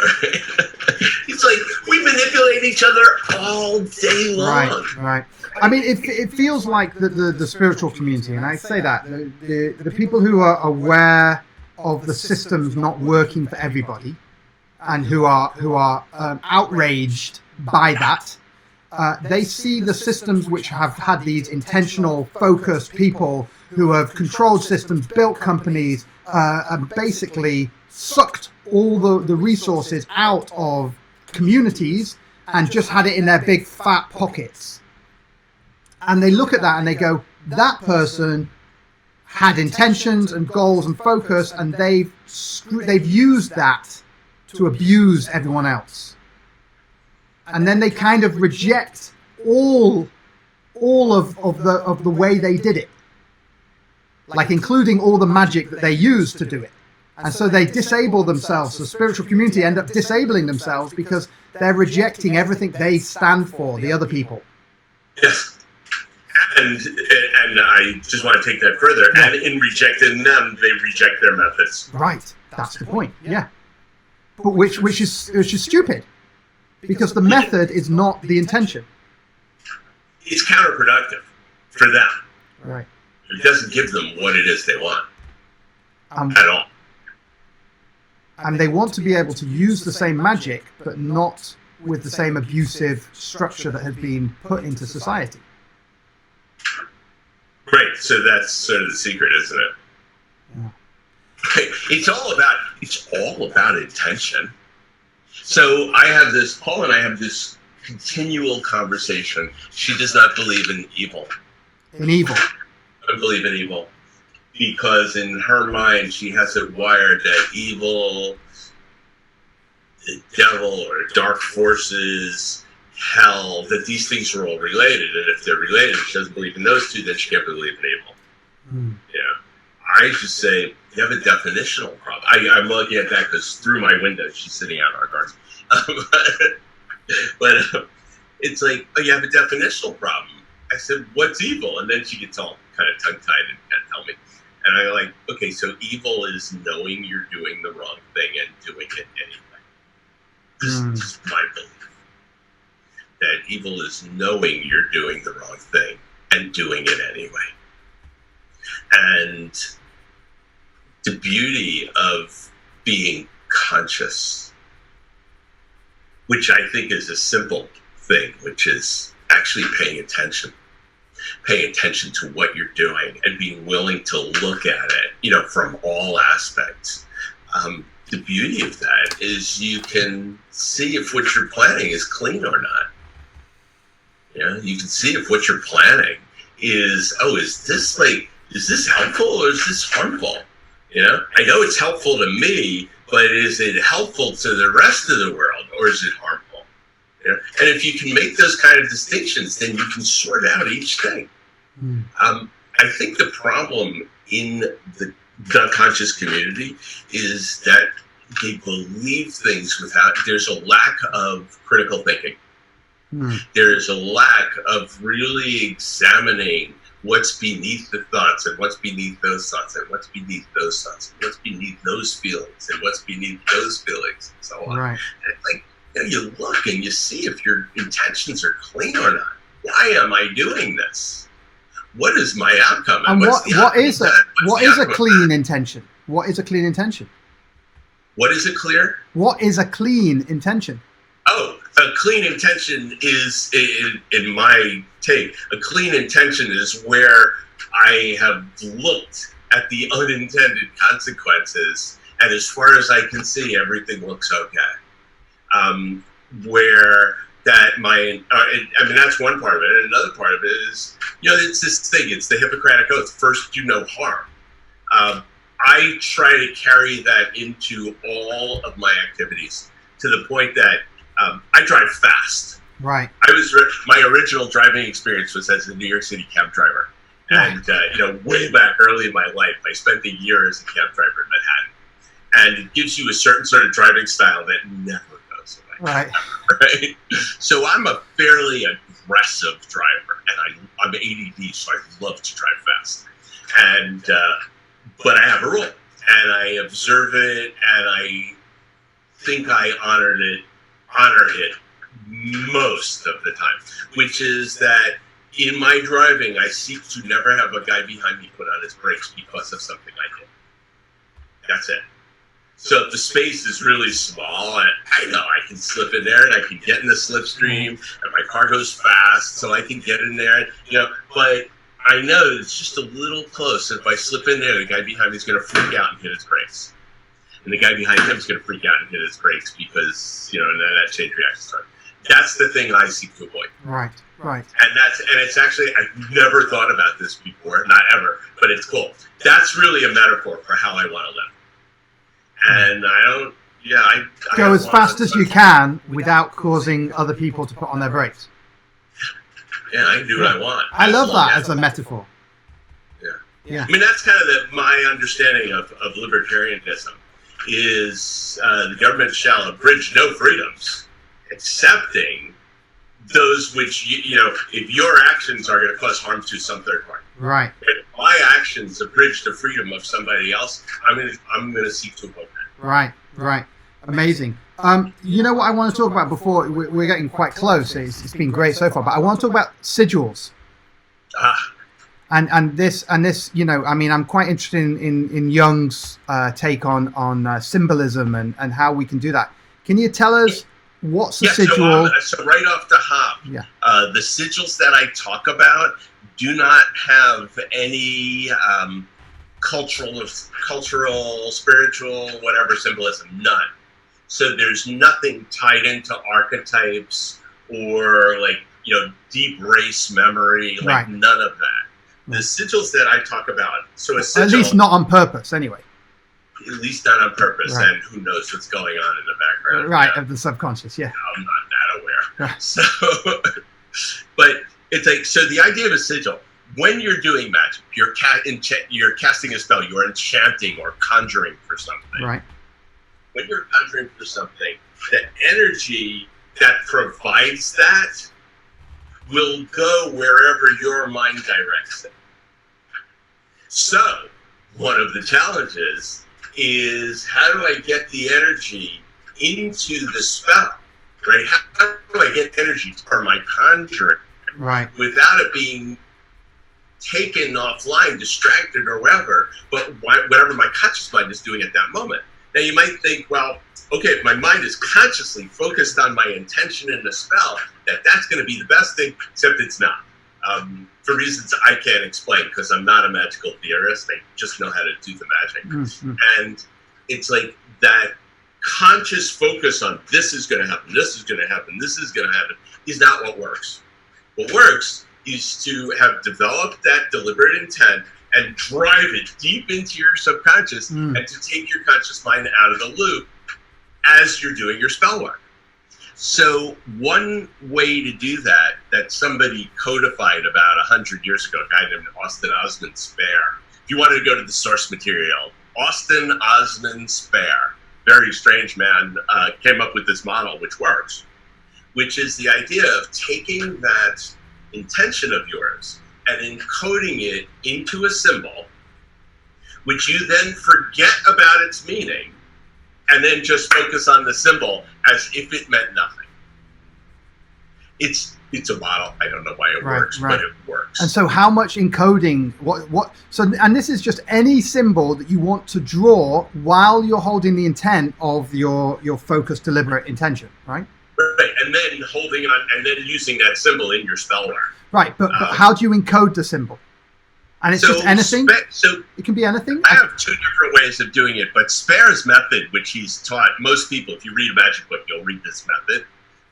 It's like we manipulate each other all day long. Right. I mean, it feels like the spiritual community, and I say that the people who are aware of the systems not working for everybody, and who are outraged by that, they see the systems which have had these intentional, focused people who have controlled systems, built companies, and basically sucked all the resources out of communities and just had it in their big fat pockets. And they look at that and they go, that person had intentions and goals and focus, and they've used that to abuse everyone else. And then they kind of reject all of the way they did it, like including all the magic that they used to do it. And so they disable themselves. The spiritual community end up disabling themselves because they're rejecting everything they stand for, the other people. Yes. And I just want to take that further. Yeah. And in rejecting them, they reject their methods. Right. That's the point. Yeah. But which is stupid, because the method is not the intention. It's counterproductive for them. Right. It doesn't give them what it is they want at all. And they want to be able to use the same magic, but not with the same abusive structure that has been put into society. Right. So that's sort of the secret, isn't it? Yeah. It's all about intention. So Paul and I have this continual conversation. She does not believe in evil. In evil. I believe in evil. because in her mind she has it wired that evil, the devil, or dark forces, hell, that these things are all related, and if they're related, she doesn't believe in those two, then she can't believe in evil. I just say you have a definitional problem. I'm looking at that because through my window she's sitting out in our garden. But it's like, oh, you have a definitional problem. I said, what's evil? And then she gets all kind of tongue-tied and can't tell me. And I'm like, okay, so evil is knowing you're doing the wrong thing and doing it anyway. This is my belief. That evil is knowing you're doing the wrong thing and doing it anyway. And the beauty of being conscious, which I think is a simple thing, which is actually paying attention to what you're doing and being willing to look at it, from all aspects. The beauty of that is you can see if what you're planning is clean or not. You can see if what you're planning is this helpful or is this harmful? I know it's helpful to me, but is it helpful to the rest of the world, or is it harmful? And if you can make those kind of distinctions, then you can sort out each thing. I think the problem in the unconscious community is that they believe things there's a lack of critical thinking. There is a lack of really examining what's beneath the thoughts, and what's beneath those thoughts, and what's beneath those thoughts, and what's beneath those feelings, and what's beneath those feelings, and so on. Right. And you look and you see if your intentions are clean or not. Why am I doing this? What is my outcome? And what is a clean intention? What is a clean intention? What is a clear? What is a clean intention? Oh, a clean intention is, in my take, a clean intention is where I have looked at the unintended consequences, and as far as I can see, everything looks okay. Where that that's one part of it. And another part of it is, it's this thing, it's the Hippocratic Oath, first do no harm. I try to carry that into all of my activities to the point that I drive fast. Right. My original driving experience was as a New York City cab driver. And, way back early in my life, I spent a year as a cab driver in Manhattan. And it gives you a certain sort of driving style that never goes away. Right. Right? So I'm a fairly aggressive driver, and I'm ADD, so I love to drive fast. And, but I have a rule, and I observe it, and I think I honor it most of the time, which is that in my driving, I seek to never have a guy behind me put on his brakes because of something I did. That's it. So if the space is really small, I know I can slip in there and I can get in the slipstream, and my car goes fast, so I can get in there, but I know it's just a little close. And if I slip in there, the guy behind me is going to freak out and hit his brakes. And the guy behind him is going to freak out and hit his brakes because, and then that chain reaction starts. That's the thing I seek to avoid. Right. And it's actually, I've never thought about this before, not ever, but it's cool. That's really a metaphor for how I want to live. And I go as fast as you can without causing other people to put on their brakes. Yeah, I can do what I want. I love that as a metaphor. Yeah. I mean, that's kind of my understanding of libertarianism is the government shall abridge no freedoms, accepting those which, if your actions are going to cause harm to some third party. Right. If my actions abridge the freedom of somebody else, I'm going to seek to avoid that. Right. Amazing. You know what I want to talk about before we're getting quite close. It's been great so far, but I want to talk about sigils. And this, I'm quite interested in Jung's take on symbolism and how we can do that. Can you tell us what's a sigil? So right off the hop, the sigils that I talk about do not have any cultural, spiritual, whatever symbolism, none. So there's nothing tied into archetypes or deep race memory, none of that. The sigils that I talk about, so a sigil, at least not on purpose, anyway. At least not on purpose, Right. and who knows what's going on in the background. Right, Yeah. of the subconscious, yeah. I'm not that aware. Right. So, but it's like, so the idea of a sigil, when you're doing magic, you're casting a spell, you're enchanting or conjuring for something. Right. When you're conjuring for something, the energy that provides that will go wherever your mind directs it. So, one of the challenges is, how do I get the energy into the spell, right? How do I get energy for my conjuring, right, without it being taken offline, distracted, or whatever, but whatever my conscious mind is doing at that moment. Now, you might think, well, okay, if my mind is consciously focused on my intention in the spell, that's going to be the best thing, except it's not. For reasons I can't explain, because I'm not a magical theorist. I just know how to do the magic. Mm-hmm. And it's like that conscious focus on this is going to happen, this is going to happen, this is going to happen, is not what works. What works is to have developed that deliberate intent and drive it deep into your subconscious and to take your conscious mind out of the loop as you're doing your spell work. So one way to do that somebody codified about 100 years ago, a guy named Austin Osman Spare. If you wanted to go to the source material, Austin Osman Spare, very strange man, came up with this model, which works, which is the idea of taking that intention of yours and encoding it into a symbol, which you then forget about its meaning, and then just focus on the symbol as if it meant nothing. It's a model. I don't know why it works, but it works. And so how much encoding, and this is just any symbol that you want to draw while you're holding the intent of your focused, deliberate intention, right? Right, and then holding on, and then using that symbol in your spell work. Right, but how do you encode the symbol? And it's just anything? So it can be anything? I have two different ways of doing it, but Spare's method, which he's taught most people, if you read a magic book, you'll read this method,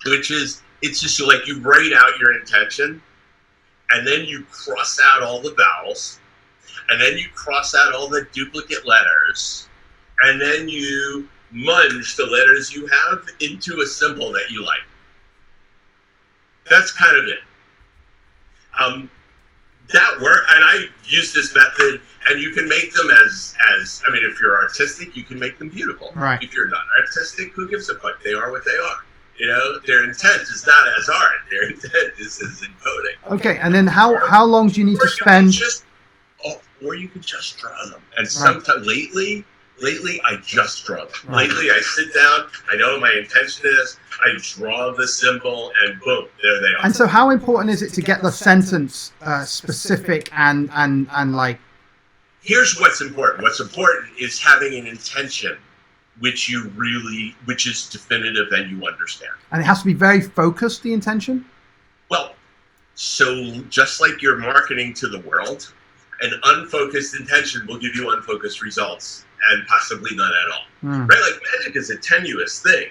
which is, it's just like you write out your intention, and then you cross out all the vowels, and then you cross out all the duplicate letters, and then you munge the letters you have into a symbol that you like. That's kind of it. That work, and I use this method, and you can make them as I mean, if you're artistic, you can make them beautiful. Right. If you're not artistic, who gives a fuck? They are what they are. You know, their intent is not as art. Their intent is as encoding. Okay, and then how long do you need to spend? Or you can just draw them. And sometimes lately I just draw them. Right. Lately I sit down, I know what my intention is, I draw the symbol, and boom, there they are. And so how important is it to get the sentence specific and like... Here's what's important. What's important is having an intention which is definitive and you understand. And it has to be very focused, the intention? Well, so just like you're marketing to the world, an unfocused intention will give you unfocused results, and possibly none at all. Right? Like magic is a tenuous thing.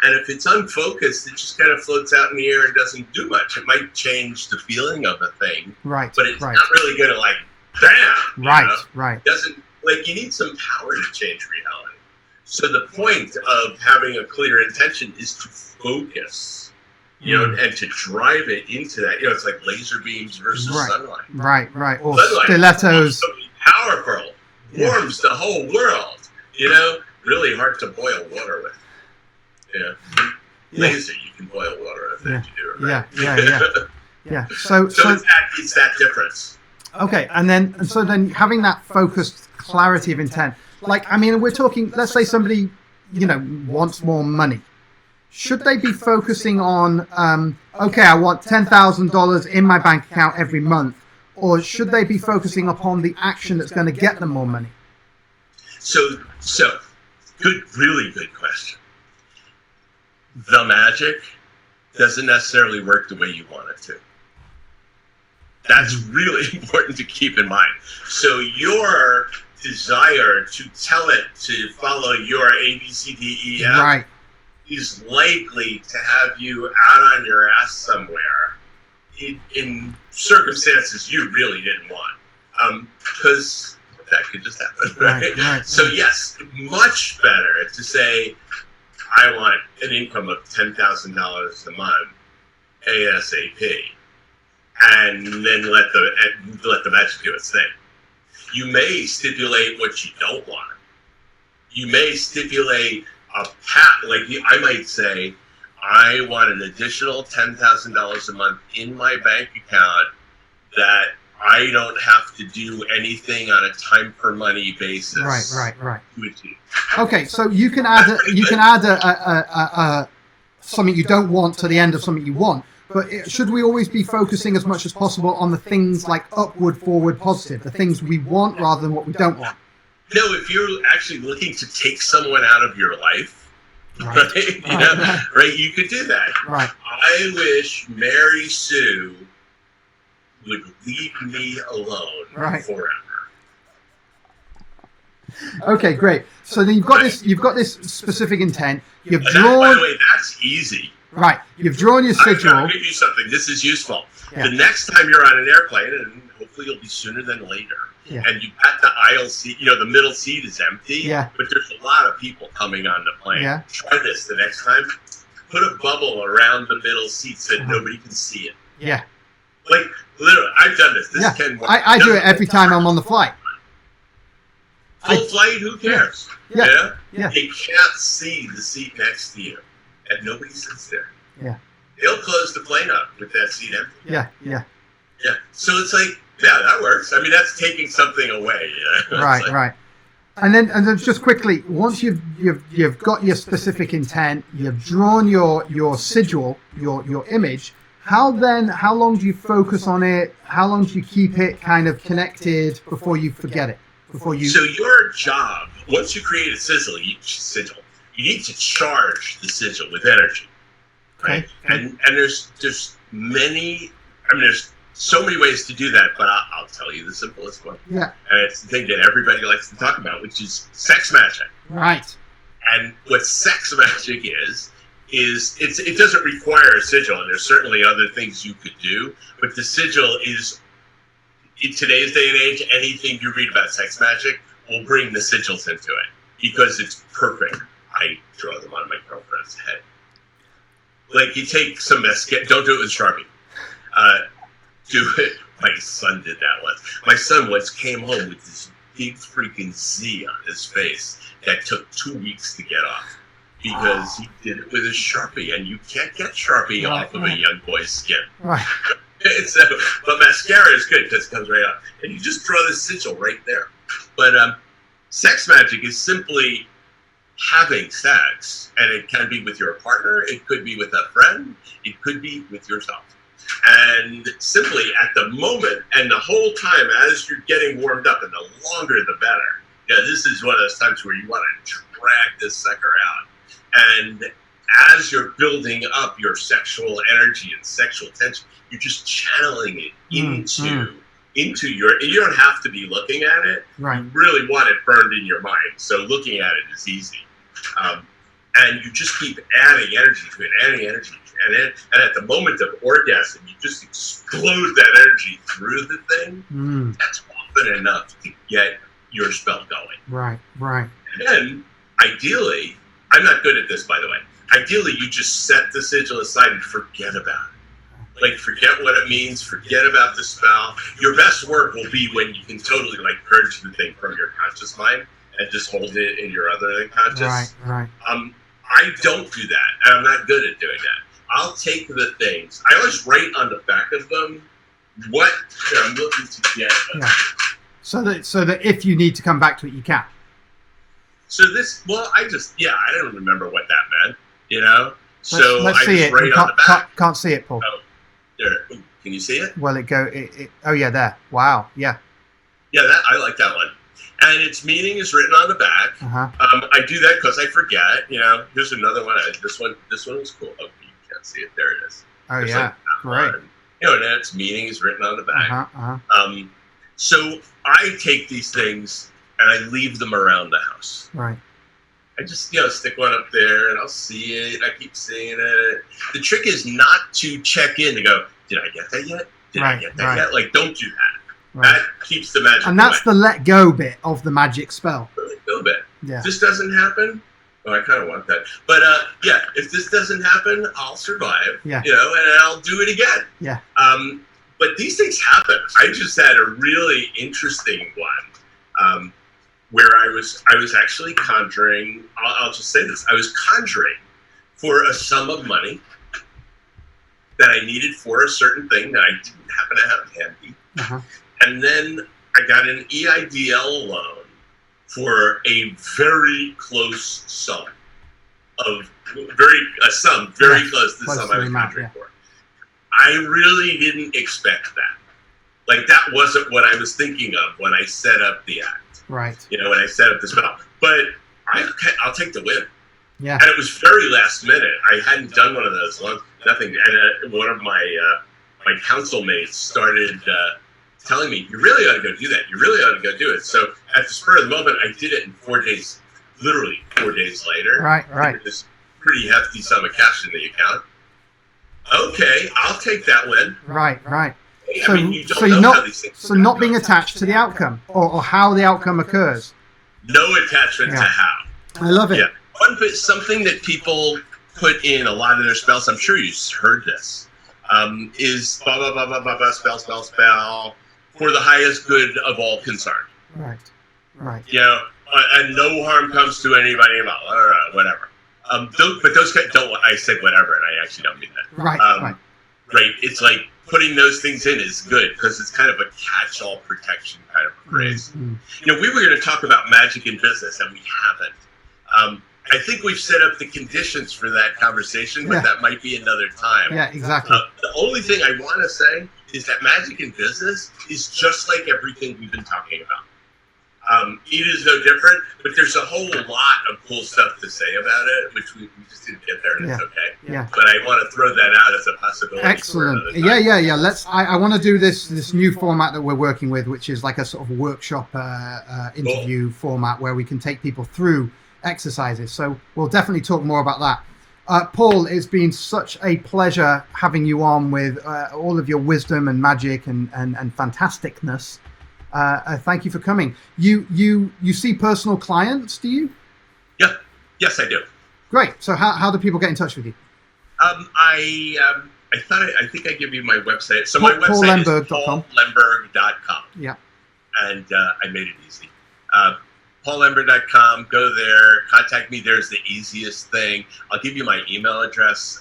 And if it's unfocused, it just kind of floats out in the air and doesn't do much. It might change the feeling of a thing, right? But it's not really going to like, bam! Right. It doesn't, like, you need some power to change reality. So the point of having a clear intention is to focus, you know, and to drive it into that. You know, it's like laser beams versus sunlight. Right. Or sunlight stilettos. Powerful. Warms the whole world. You know, really hard to boil water with. Yeah. Laser, you can boil water with that. You do it, right? Yeah. So it's that difference. Okay, and then having that focused clarity of intent. Like, I mean, we're talking, let's say somebody, you know, wants more money. Should they be focusing on, okay, I want $10,000 in my bank account every month, or should they be focusing upon the action that's going to get them more money? So really good question. The magic doesn't necessarily work the way you want it to. That's really important to keep in mind. So your desire to tell it to follow your A, B, C, D, E, F is likely to have you out on your ass somewhere in circumstances you really didn't want. because that could just happen, right? So yes, much better to say, I want an income of $10,000 a month, ASAP, and then let the magic do its thing. You may stipulate what you don't want. You may stipulate a like I might say, I want an additional $10,000 a month in my bank account that I don't have to do anything on a time per money basis. Right. Okay, so you can add a something you don't want to the end of something you want. But should we always be focusing as much as possible on the things like upward, forward, positive, the things we want rather than what we don't want? No, if you're actually looking to take someone out of your life, right, you could do that. Right. I wish Mary Sue would leave me alone forever. Okay, great. So then you've got this specific intent. You've drawn. By the way, that's easy. Right. You've drawn your sigil. I'm going to give you something. This is useful. Yeah. The next time you're on an airplane, and hopefully it'll be sooner than later, and you got the aisle seat, the middle seat is empty, but there's a lot of people coming on the plane. Yeah. Try this the next time. Put a bubble around the middle seat so that nobody can see it. Yeah. Like, literally, I've done this. This can work. I do it every time I'm on the flight. Full flight, who cares? Yeah. They can't see the seat next to you. And nobody sits there. Yeah. They'll close the plane up with that seat empty. Yeah. So it's like, yeah, that works. I mean, that's taking something away. Right. And then just quickly, once you've got your specific intent, you've drawn your sigil, your image. How long do you focus on it? How long do you keep it kind of connected before you forget it? So your job, once you create a sigil, you need to charge the sigil with energy, right? Okay. And there's many. I mean, there's so many ways to do that, but I'll tell you the simplest one. Yeah. And it's the thing that everybody likes to talk about, which is sex magic. Right. And what sex magic is it doesn't require a sigil, and there's certainly other things you could do, but the sigil is, in today's day and age, anything you read about sex magic will bring the sigils into it because it's perfect. I draw them on my girlfriend's head. Like, you take some mascara, don't do it with Sharpie. Do it. My son did that once. My son once came home with this big freaking Z on his face that took 2 weeks to get off because he did it with a Sharpie, and you can't get Sharpie off of a young boy's skin. Right. But mascara is good because it comes right off. And you just draw the sigil right there. But sex magic is simply having sex, and it can be with your partner, it could be with a friend, it could be with yourself. And simply at the moment and the whole time as you're getting warmed up, and the longer the better. This is one of those times where you want to drag this sucker out. And as you're building up your sexual energy and sexual tension, you're just channeling it into your, you don't have to be looking at it. Right. You really want it burned in your mind. So looking at it is easy. And you just keep adding energy to it, and at the moment of orgasm, you just explode that energy through the thing. That's often enough to get your spell going. Right. And then, ideally, I'm not good at this, by the way. Ideally, you just set the sigil aside and forget about it. Like, forget what it means, forget about the spell. Your best work will be when you can totally, purge the thing from your conscious mind and just hold it in your other unconscious. Right. I don't do that, and I'm not good at doing that. I'll take the things. I always write on the back of them what I'm looking to get. Yeah. So that if you need to come back to it, you can. So I don't remember what that meant, So let's I see just it. write on the back. Can't see it, Paul. Oh, there. Ooh, can you see it? Well, oh yeah, there. Wow. Yeah. Yeah, I like that one. And its meaning is written on the back. I do that because I forget. Here's another one. This one was cool. Oh, you can't see it. There it is. Oh, yeah. Great. And its meaning is written on the back. So I take these things and I leave them around the house. Right. I just, stick one up there and I'll see it. I keep seeing it. The trick is not to check in to go, did I get that yet? Did I get that yet? Don't do that. That keeps the magic And that's away. the let go bit of the magic spell. Let go bit. Yeah. This doesn't happen. Oh, I kind of want that. But yeah, if this doesn't happen, I'll survive. Yeah. You know, and I'll do it again. Yeah. But these things happen. I just had a really interesting one where I was actually conjuring. I'll just say this: I was conjuring for a sum of money that I needed for a certain thing that I didn't happen to have handy. Uh-huh. And then I got an EIDL loan for a very close sum very close to the sum I was conjuring for. I really didn't expect that. Like, that wasn't what I was thinking of when I set up the act. Right. You know, when I set up the spell. But I'll take the win. Yeah. And it was very last minute. I hadn't done one of those. Nothing. And one of my council mates started telling me, you really ought to go do that. You really ought to go do it. So at the spur of the moment, I did it in 4 days, literally 4 days later. Right. This pretty hefty sum of cash in the account. Okay, I'll take that win. Right. I mean, you don't know how these things So not being attached to the outcome or how the outcome occurs. No attachment to how. I love it. Yeah. Something that people put in a lot of their spells, I'm sure you've heard this, is blah, blah, blah, blah, blah, blah, spell, for the highest good of all concerned. Right. You know, and no harm comes to anybody, whatever. But those guys don't, I said whatever, and I actually don't mean that. Right. It's like putting those things in is good because it's kind of a catch-all protection kind of phrase. Mm-hmm. You know, we were going to talk about magic in business, and we haven't. I think we've set up the conditions for that conversation, but that might be another time. Yeah, exactly. The only thing I want to say is that magic in business is just like everything we've been talking about. It is no different, but there's a whole lot of cool stuff to say about it, which we just didn't get there, and it's okay. Yeah. But I want to throw that out as a possibility. Excellent. Yeah. I want to do this new format that we're working with, which is like a sort of workshop interview format where we can take people through exercises. So we'll definitely talk more about that. Paul, it's been such a pleasure having you on with all of your wisdom and magic and fantasticness. Thank you for coming. You see personal clients, do you? Yeah. Yes, I do. Great. So how do people get in touch with you? I think I give you my website. So my website is paullemberg.com. Yeah. And I made it easy. paullemberg.com. Go there. Contact me. There's the easiest thing. I'll give you my email address,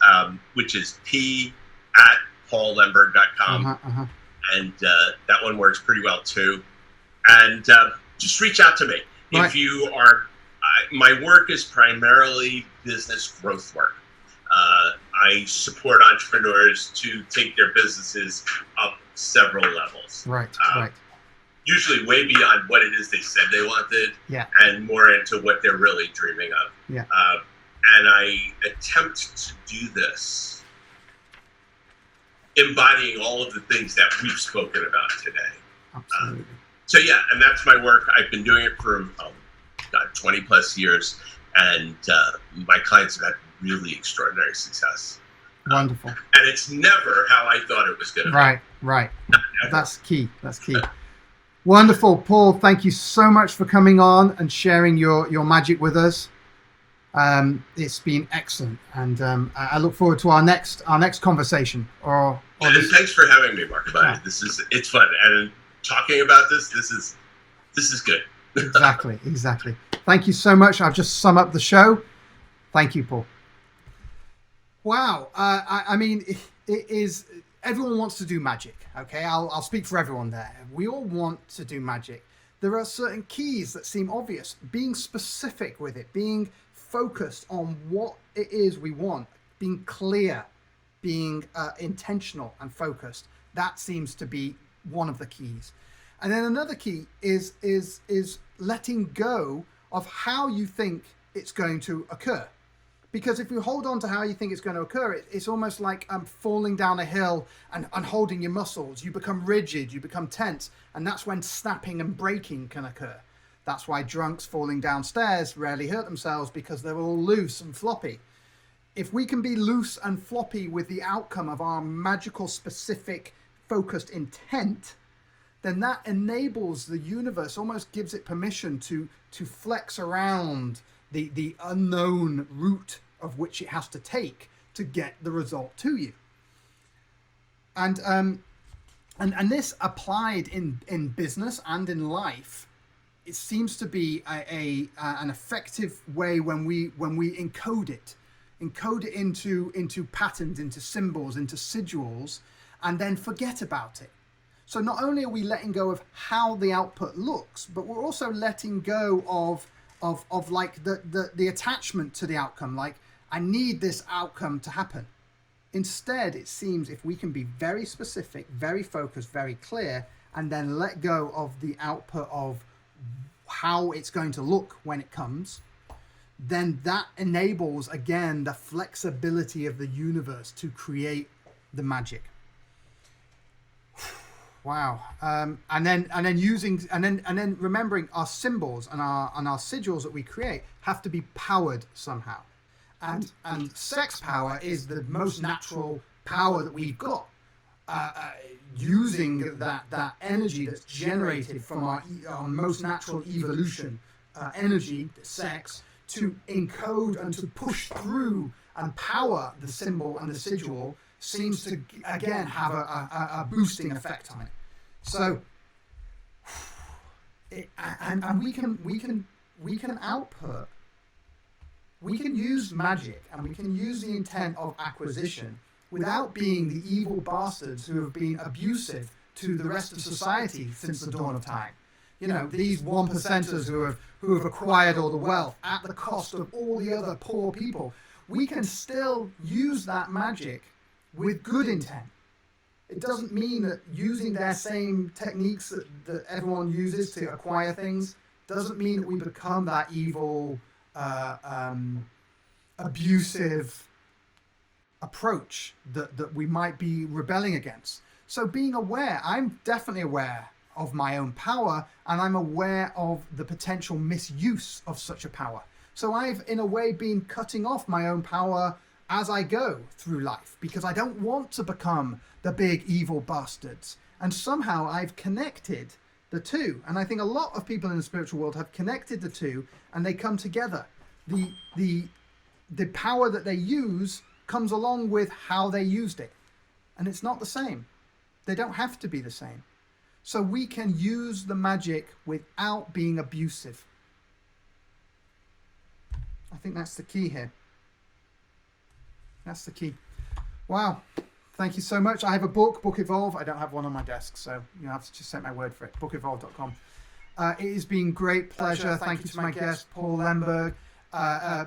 which is p@paullemberg.com. And that one works pretty well too. And just reach out to me. Right. If you are, my work is primarily business growth work. I support entrepreneurs to take their businesses up several levels. Right. Usually way beyond what it is they said they wanted, and more into what they're really dreaming of. Yeah. And I attempt to do this embodying all of the things that we've spoken about today. Absolutely. So yeah, and that's my work. I've been doing it for 20 plus years, and my clients have had really extraordinary success. Wonderful. And it's never how I thought it was going to be. Right. That's key. Wonderful. Paul, thank you so much for coming on and sharing your magic with us. It's been excellent, and I look forward to our next conversation. Thanks for having me, Mark. It's fun, and talking about this is good. Exactly. Thank you so much. I've just summed up the show. Thank you, Paul. Wow. I mean, it is. Everyone wants to do magic. Okay, I'll speak for everyone there. We all want to do magic. There are certain keys that seem obvious. Being specific with it, being focused on what it is we want, being clear, being intentional and focused. That seems to be one of the keys. And then another key is letting go of how you think it's going to occur. Because if you hold on to how you think it's going to occur, it's almost like falling down a hill and holding your muscles. You become rigid, you become tense, and that's when snapping and breaking can occur. That's why drunks falling downstairs rarely hurt themselves, because they're all loose and floppy. If we can be loose and floppy with the outcome of our magical, specific, focused intent, then that enables the universe, almost gives it permission to flex around the unknown route of which it has to take to get the result to you. And this applied in business and in life, it seems to be an effective way when we encode it into patterns, into symbols, into sigils, and then forget about it. So not only are we letting go of how the output looks, but we're also letting go of like the attachment to the outcome. Like, I need this outcome to happen. Instead, it seems if we can be very specific, very focused, very clear, and then let go of the output of how it's going to look when it comes, then that enables, again, the flexibility of the universe to create the magic. Wow. And then remembering our symbols and our sigils that we create have to be powered somehow. And sex power is the most natural power that we've got. Using that energy that's generated from our most natural evolution, energy, sex, to encode and to push through and power the symbol and the sigil seems to, again, have a boosting effect on it. So, and we can output. We can use magic and we can use the intent of acquisition without being the evil bastards who have been abusive to the rest of society since the dawn of time. You know, these 1%ers who have acquired all the wealth at the cost of all the other poor people. We can still use that magic with good intent. It doesn't mean that using their same techniques that everyone uses to acquire things doesn't mean that we become that evil, abusive approach that we might be rebelling against. So being aware, I'm definitely aware of my own power, and I'm aware of the potential misuse of such a power. So I've, in a way, been cutting off my own power as I go through life, because I don't want to become the big evil bastards. And somehow I've connected the two. And I think a lot of people in the spiritual world have connected the two, and they come together. The power that they use comes along with how they used it. And it's not the same. They don't have to be the same. So we can use the magic without being abusive. I think that's the key here. That's the key. Wow. Thank you so much. I have a book, Book Evolve. I don't have one on my desk, so you have to just take my word for it. bookevolve.com. It has been great pleasure. Thank you to my guest, Paul Lemberg.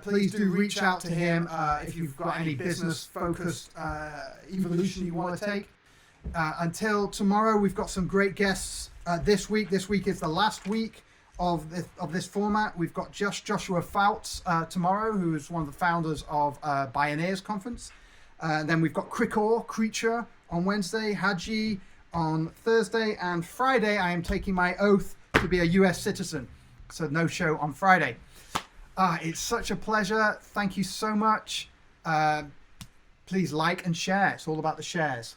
Please do reach out to him if you've got any business-focused evolution you want to take. Until tomorrow, we've got some great guests this week. This week is the last week of this format. We've got Joshua Fouts tomorrow, who is one of the founders of Bioneers Conference. Then we've got Creature on Wednesday, Haji on Thursday, and Friday I am taking my oath to be a US citizen. So no show on Friday. It's such a pleasure. Thank you so much. Please like and share. It's all about the shares.